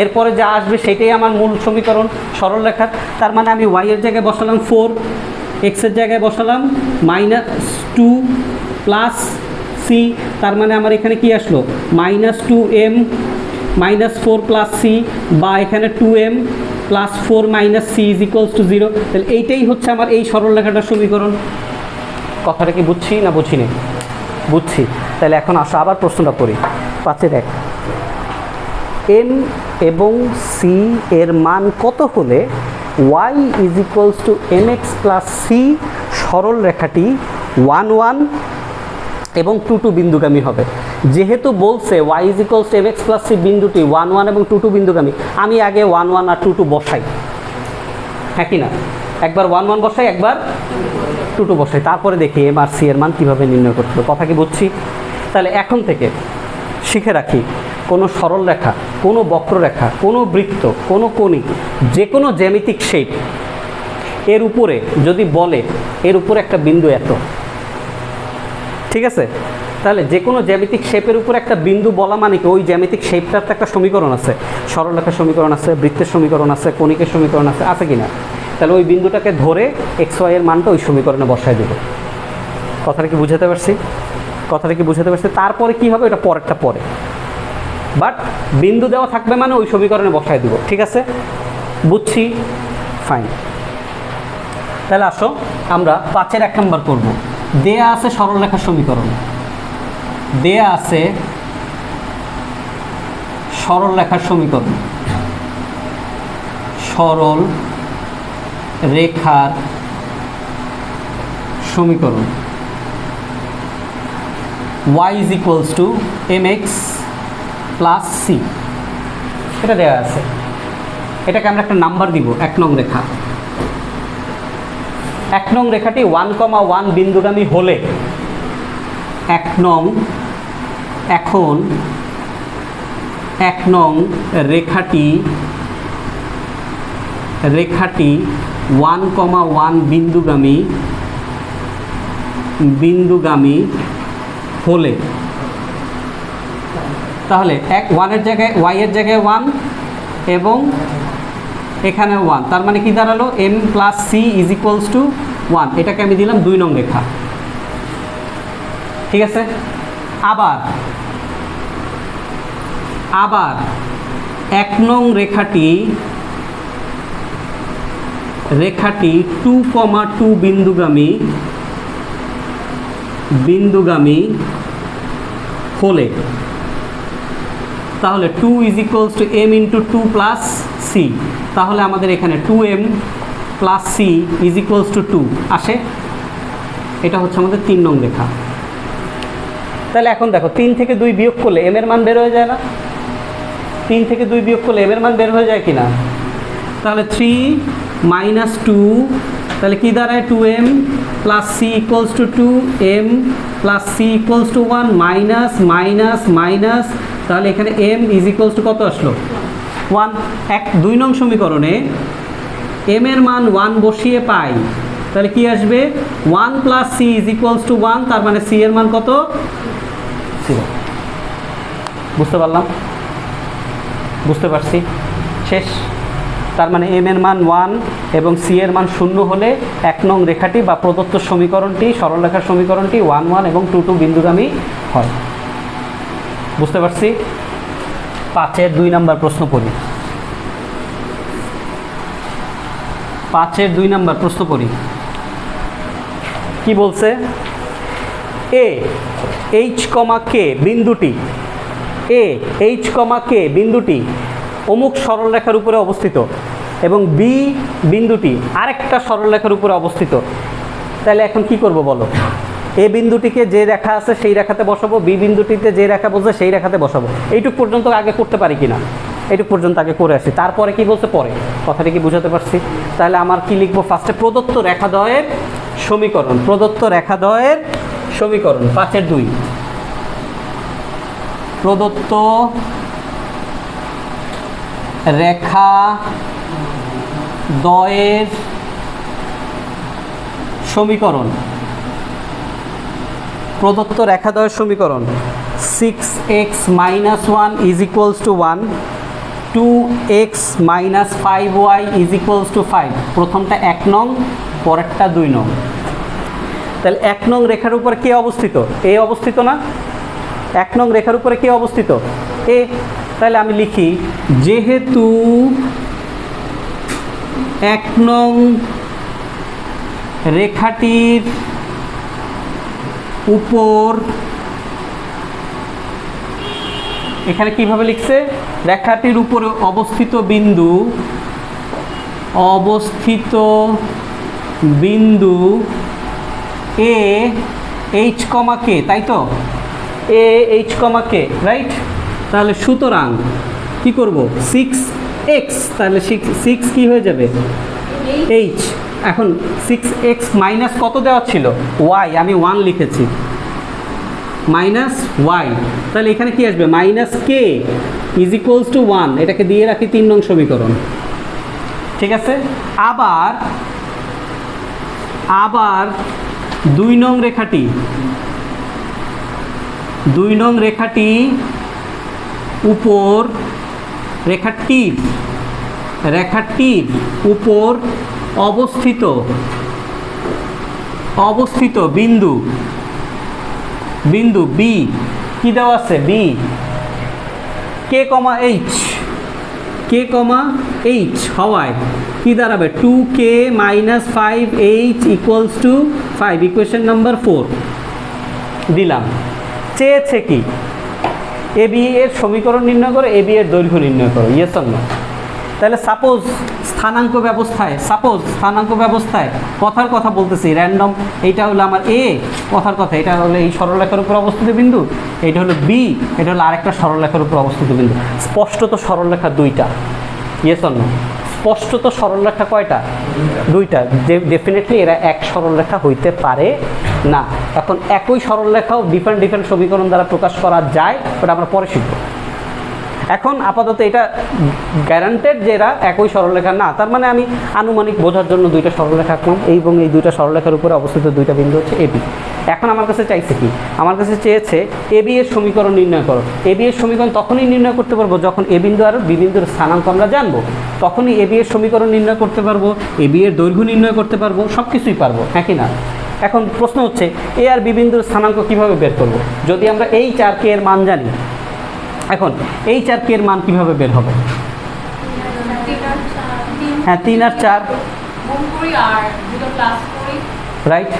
এরপরে যা আসবে সেটাই আমার মূল সমীকরণ সরলরেখার। তার মানে আমি y এর জায়গায় বসালাম 4, x এর জায়গায় বসালাম -2 প্লাস c। তার মানে আমার এখানে কি আসলো? -2m -4 প্লাস c, বা এখানে 2m plus 4 minus c is equals two 0। তাহলে এইটাই হচ্ছে আমার এই সরলরেখাটার সমীকরণ। কথাটা কি বুঝছি না বুঝিনি? বুঝছি। তাহলে এখন আসো আবার প্রশ্নটা পড়ি। 5-এর 1, m এবং c এর মান কত হলে y is equals to mx plus c সরল রেখাটি 1 এবং 2 2 বিন্দুগামী হবে। যেহেতু বলছে y = mx + c বিন্দুটি 1 1 এবং 2 2 বিন্দুগামী, আমি আগে 1 1 আর 2 2 বসাই, হ্যাঁ কি না? একবার 1 1 বসাই, একবার 2 2 বসাই, তারপরে দেখি m আর c এর মান কীভাবে নির্ণয় করতে হবে। কথা কি বুঝছি? তাহলে এখন থেকে শিখে রাখি, কোনো সরল রেখা, কোনো বক্ররেখা, কোনো বৃত্ত, কোনো কণিক, যে কোনো জ্যামিতিক শেপ এর উপরে যদি বলে এর উপরে একটা বিন্দু এত, ঠিক আছে? তাহলে যে কোনো জ্যামিতিক শেপের উপরে একটা বিন্দু বলা মানে কি ওই জ্যামিতিক শেপটার তো একটা সমীকরণ আছে, সরলরেখার সমীকরণ আছে, বৃত্তের সমীকরণ আছে, কণিকের সমীকরণ আছে কি না? তাহলে ওই বিন্দুটাকে ধরে এক্স ওয়াই এর মানটা ওই সমীকরণে বসায় দেব। কথাটা কি বুঝাতে পারছি? তারপরে কি হবে, এটা পরেরটা পরে, বাট বিন্দু দেওয়া থাকবে মানে ওই সমীকরণে বসায় দিব। ঠিক আছে, বুঝছি, ফাইন। তাহলে আসো আমরা 5-এর 1 নম্বর করব। দেয়া আছে সরলরেখার সমীকরণ, দেয়া আছে সরলরেখার সমীকরণ, সরল রেখার সমীকরণ y = mx + c, এটা দেওয়া আছে। এটাকে আমরা একটা নাম্বার দিব, 1 নং রেখা। 1 নং রেখাটি 1, 1 বিন্দুগামী হলে 1 নং, এখন 1 নং রেখাটি 1, 1 বিন্দুগামী হলে, তাহলে 1 এর জায়গায় y এর জায়গায় 1 এবং এখানে 1, তার মানে কি দাঁড়ালো m + c = 1। এটাকে আমি দিলাম 2 নং রেখা। ঠিক আছে, আবার 1 নং রেখাটি 2, 2 বিন্দুগামী হলে, তাহলে 2 = m × 2 + c, তাহলে আমাদের এখানে 2m + c = 2 আসে। এটা হচ্ছে আমাদের 3 নং রেখা। তাহলে এখন দেখো 3 থেকে 2 বিয়োগ করলে m এর মান বের হয়ে যায় না? 3 থেকে 2 বিয়োগ করলে m এর মান বের হয়ে যায় কি না? তাহলে 3 - 2, তাহলে কি দাঁড়ায় 2m + c = 2, m + c = 1, minus minus minus, তাহলে এখানে m = কত আসলো? 1। 2 নং সমীকরণে m এর মান 1 বসিয়ে পাই, তাহলে কি আসবে? 1 + c = 1, তার মানে c এর মান কত? 0। বুঝতে পারলাম? বুঝতে পারছি, শেষ। তার মানে m এর মান 1 এবং c এর মান 0 হলে 1 নং রেখাটি বা প্রদত্ত সমীকরণটি, সরলরেখার সমীকরণটি 1, 1 এবং 2, 2 বিন্দুগামী হয়। বুঝতে পারছি? 5-এর 2 নম্বর প্রশ্ন পড়ি। 5-এর 2 নম্বর প্রশ্ন পড়ি। কি বলছে? a h, k বিন্দুটি, a h, k বিন্দুটি অমুক সরলরেখার উপরে অবস্থিত এবং b বিন্দুটি আরেকটা সরলরেখার উপরে অবস্থিত। তাহলে এখন কি করব বলো? a বিন্দুটিকে যে রেখা আছে সেই রেখাতে বসাবো, b বিন্দুটিতে যে রেখা বলছে সেই রেখাতে বসাবো। এইটুক পর্যন্ত আগে করতে পারি কিনা? এইটুক পর্যন্ত আগে করে আসি, তারপরে কি বলছে পরে। কথাটা কি বুঝাতে পারছি? তাহলে আমার কি লিখবো? ফার্স্টে প্রদত্ত রেখাদ্বয়ের সমীকরণ, প্রদত্ত রেখাদ্বয়ের সমীকরণ 5-এর 2, প্রদত্ত রেখাদ্বয়ের সমীকরণ, প্রদত্ত রেখাদ্বয়ের সমীকরণ 6x - 1 = 1, 2x - 5y = 5। প্রথমটা 1 নং, পরেরটা 2 নং। তাহলে 1 নং রেখার উপর কে অবস্থিত? এ অবস্থিত না? 1 নং রেখার উপরে কে অবস্থিত? এ। তাহলে আমি লিখি, যেহেতু 1 নং রেখাটির উপর, এখানে কিভাবে লিখছে? রেখাটির উপরে অবস্থিত বিন্দু এ এইচ কমা কে, তাই তো, A H comma K, right. তাহলে সুতরাং কি করব, 6x, তাহলে 6 কি হয়ে যাবে, এইচ। এখন 6x মাইনাস কত দেওয়া ছিল, y, আমি 1 লিখেছি, মাইনাস y, তাহলে এখানে কি আসবে, minus K is equals two 1, এটাকে দিয়ে রাখি 3 নং সমীকরণ, ঠিক আছে। আবার 2 নং রেখাটি, 2 নং রেখাটি উপর, রেখাটির উপর অবস্থিত বিন্দু বি কি দেওয়া আছে, বি কে কমা এইচ হওয়ায় কি দাঁড়াবে, 2k minus 5h equals to 5, equation number 4 দিলাম। চেয়েছে কি, এ বি এর সমীকরণ নির্ণয় করো, এ বি এর দৈর্ঘ্য নির্ণয় করো, ইয়েস অর নো। তাহলে সাপোজ স্থানাঙ্ক ব্যবস্থায় কথার কথা বলতেছি, র্যান্ডম, এইটা হলো আমার এ, কথার কথা, এটা হলো এই সরলরেখার উপর অবস্থিত বিন্দু, এটা হলো বি, এটা হলো আরেকটা সরলরেখার উপর অবস্থিত বিন্দু। স্পষ্টত সরলরেখা দুইটা, ইয়েস অর নো। স্পষ্টত সরলরেখা কয়টা, দুইটা। ডেফিনেটলি এরা এক সরলরেখা হইতে পারে না। এখন একই সরলরেখাও ডিফারেন্ট সমীকরণ দ্বারা প্রকাশ করা যায়, ওটা আমরা পরে শিখব। এখন আপাতত এটা গ্যারান্টেড যে এরা একই সরলরেখা না, তার মানে আমি আনুমানিক বোঝার জন্য দুইটা সরলরেখা আঁকলাম, এবং এই দুইটা সরলরেখার উপরে অবস্থিত দুইটা বিন্দু হচ্ছে এবি। এখন আমার কাছে চাইছে কি, আমার কাছে চেয়েছে এবি এর সমীকরণ নির্ণয় করো। এবি এর সমীকরণ তখনই নির্ণয় করতে পারবো যখন এ বিন্দু আর বি বিন্দুর স্থানাঙ্ক আমরা জানবো, তখনই এবি এর সমীকরণ নির্ণয় করতে পারবো, এবি এর দৈর্ঘ্য নির্ণয় করতে পারবো, সব কিছুই পারবো, হ্যাঁ কি না। এখন প্রশ্ন হচ্ছে এ আর বি বিন্দুর স্থানাঙ্ক কীভাবে বের করবো, যদি আমরা এই 4k এর মান জানি। এখন এই 4k এর মান কিভাবে বের হবে, হ্যাঁ 3 আর 4, রাইট।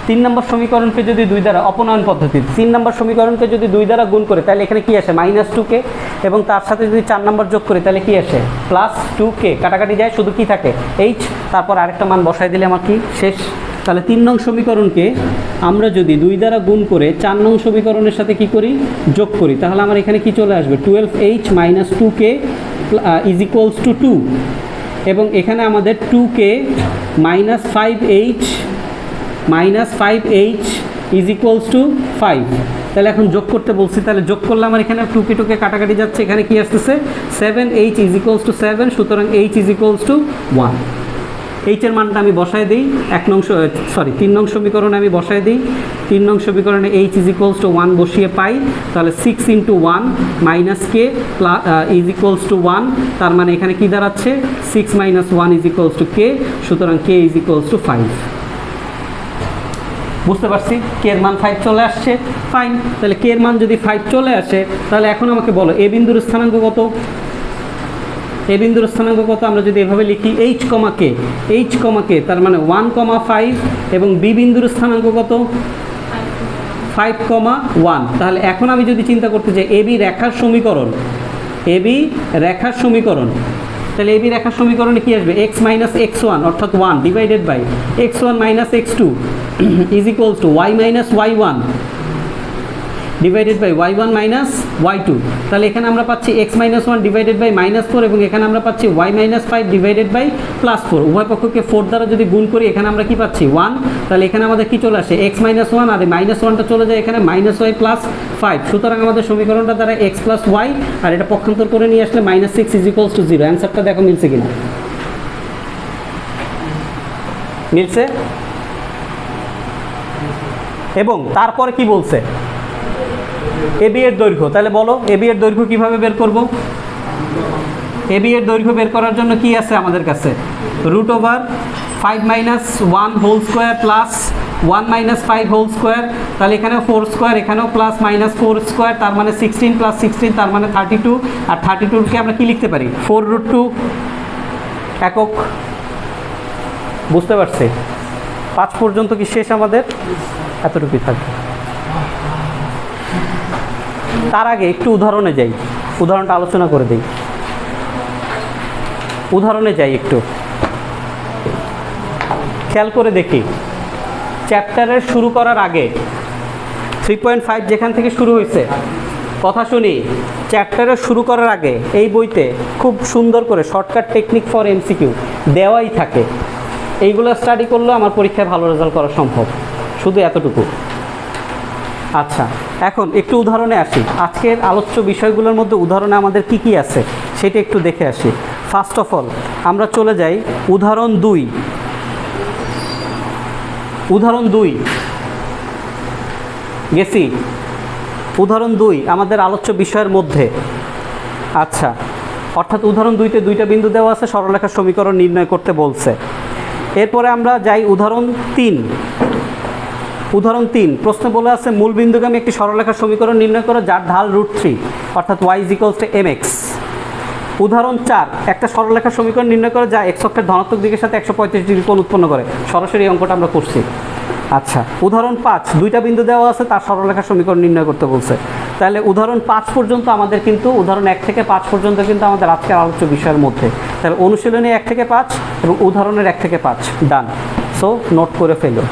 3 নম্বর সমীকরণকে যদি 2 দ্বারা, অপনয়ন পদ্ধতি, 3 নম্বর সমীকরণকে যদি 2 দ্বারা গুণ করে তাহলে এখানে কি আসে, -2k, এবং তার সাথে যদি 4 নম্বর যোগ করি তাহলে কি আসে, +2k, কাটাকাটি যায়, শুধু কি থাকে, h, তারপর আরেকটা মান বসাই দিলে আমার কি শেষ। তাহলে 3 নং সমীকরণকে আমরা যদি 2 দ্বারা গুণ করে 4 নং সমীকরণের সাথে কি করি, যোগ করি, তাহলে আমার এখানে কি চলে আসবে, 12h minus 2k is equals two 2, এবং এখানে আমাদের 2k minus 5h is equals two 5। তাহলে এখন যোগ করতে বলছি, তাহলে যোগ করলে আমার এখানে 2k কাটাকাটি যাচ্ছে, এখানে কি আসতেছে, 7h ইজ ইকুয়ালস টু 7, সুতরাং h is equals two 1। H এর মানটা আমি বসায় দিই 3 নং সমীকরণে আমি বসায় দিই। 3 নং সমীকরণে h ইজ ইকুয়ালস টু 1 বসিয়ে পাই, তাহলে 6 × 1 minus K is equals two 1, তার মানে এখানে কি দাঁড়াচ্ছে, 6 - 1 ইজ ইকুয়ালস টু কে, সুতরাং কে ইজ ইকুয়ালস টু 5। বুঝতে পারছি, কে এর মান 5 চলে আসছে, ফাইন। তাহলে কে এর মান যদি 5 চলে আসে, তাহলে এখন আমাকে বলো এ বিন্দুর স্থানাঙ্ক কত, এ বিন্দুর স্থানাঙ্ক কত, আমরা যদি এভাবে লিখি h, k, তার মানে 1,5, এবং বি বিন্দুর স্থানাঙ্ক কত, 5,1। তাহলে এখন আমি যদি চিন্তা করতে চাই এবি রেখার সমীকরণ, তাহলে এবি রেখার সমীকরণে কি আসবে, x মাইনাস x1 অর্থাৎ 1 divided by x1 minus x2 is equals to y minus y1 divided by y1 minus y2। তাহলে এখানে আমরা পাচ্ছি x মাইনাস 1 ডিভাইডেড বাই -4, এবং এখানে আমরা পাচ্ছি y মাইনাস 5 ডিভাইডেড বাই +4। উভয় পক্ষকে 4 দ্বারা যদি গুণ করি এখানে আমরা কি পাচ্ছি, 1। তাহলে এখানে আমাদের কি চলে আসে, x মাইনাস 1, আর -1টা চলে যায় এখানে -y প্লাস 5, সুতরাং আমাদের সমীকরণটা দ্বারা x প্লাস y, আর এটা পক্ষান্তর করে নিয়ে আসলে -6 ইজ ইকুয়ালস টু 0। অ্যান্সারটা দেখো মিলছে কিনা, মিলছে। এবং তারপরে কি বলছে, এবি এর দৈর্ঘ্য, তাহলে বলো এবি এর দৈর্ঘ্য কিভাবে বের করব। এবি এর দৈর্ঘ্য বের করার জন্য কি আছে আমাদের কাছে, √5 - 1 whole square plus 1 - 5 whole square, তাহলে এখানেও 4 স্কোয়ার, এখানেও প্লাস -4 স্কোয়ার, তার মানে 16 + 16, তার মানে 32, আর 32কে আমরা কি লিখতে পারি, 4√2 একক। বুঝতে পারছি, 5 পর্যন্ত কি শেষ আমাদের, এতটুকুই থাকবে। তার আগে একটু উদাহরণে যাই, উদাহরণটা আলোচনা করে দিই, উদাহরণে যাই একটু খেয়াল করে দেখি। চ্যাপ্টারের শুরু করার আগে 3.5 যেখান থেকে শুরু হয়েছে, কথা শুনি, চ্যাপ্টারে শুরু করার আগে এই বইতে খুব সুন্দর করে শর্টকাট টেকনিক ফর এমসিকিউ দেওয়াই থাকে। এইগুলো স্টাডি করলেও আমার পরীক্ষায় ভালো রেজাল্ট করা সম্ভব, শুধু এতটুকু। আচ্ছা, এখন একটু উদাহরণে আসি। আজকের আলোচ্য বিষয়গুলোর মধ্যে উদাহরণে আমাদের কি কি আছে সেটা একটু দেখে আসি। ফার্স্ট অফ অল আমরা চলে যাই উদাহরণ 2। উদাহরণ 2 গেছি, উদাহরণ 2 আমাদের আলোচ্য বিষয়ের মধ্যে। আচ্ছা, অর্থাৎ উদাহরণ 2তে দুইটা বিন্দু দেওয়া আছে, সরলরেখার সমীকরণ নির্ণয় করতে বলছে। এরপরে আমরা যাই উদাহরণ 3। উদাহরণ 3 প্রশ্ন বলে আছে মূল বিন্দুগামী একটি সরলরেখার সমীকরণ নির্ণয় করো যার ঢাল √3 অর্থাৎ y = mx। উদাহরণ 4 একটা সরলরেখার সমীকরণ নির্ণয় করে যা x অক্ষের ধনাত্মক দিকের সাথে 135 ডিগ্রি কোণ উৎপন্ন করে। সরাসরি অঙ্কটা আমরা করছি। আচ্ছা, উদাহরণ 5 দুইটা বিন্দু দেওয়া আছে, তার সরলরেখার সমীকরণ নির্ণয় করতে বলছে। তাহলে উদাহরণ 5 পর্যন্ত আমাদের কিন্তু, উদাহরণ 1 থেকে 5 পর্যন্ত কিন্তু আমাদের আজকের আলোচ্য বিষয়ের মধ্যে। তাহলে অনুশীলনী 1 থেকে 5 এবং উদাহরণের 1 থেকে 5 ডান। সো নোট করে ফেলো।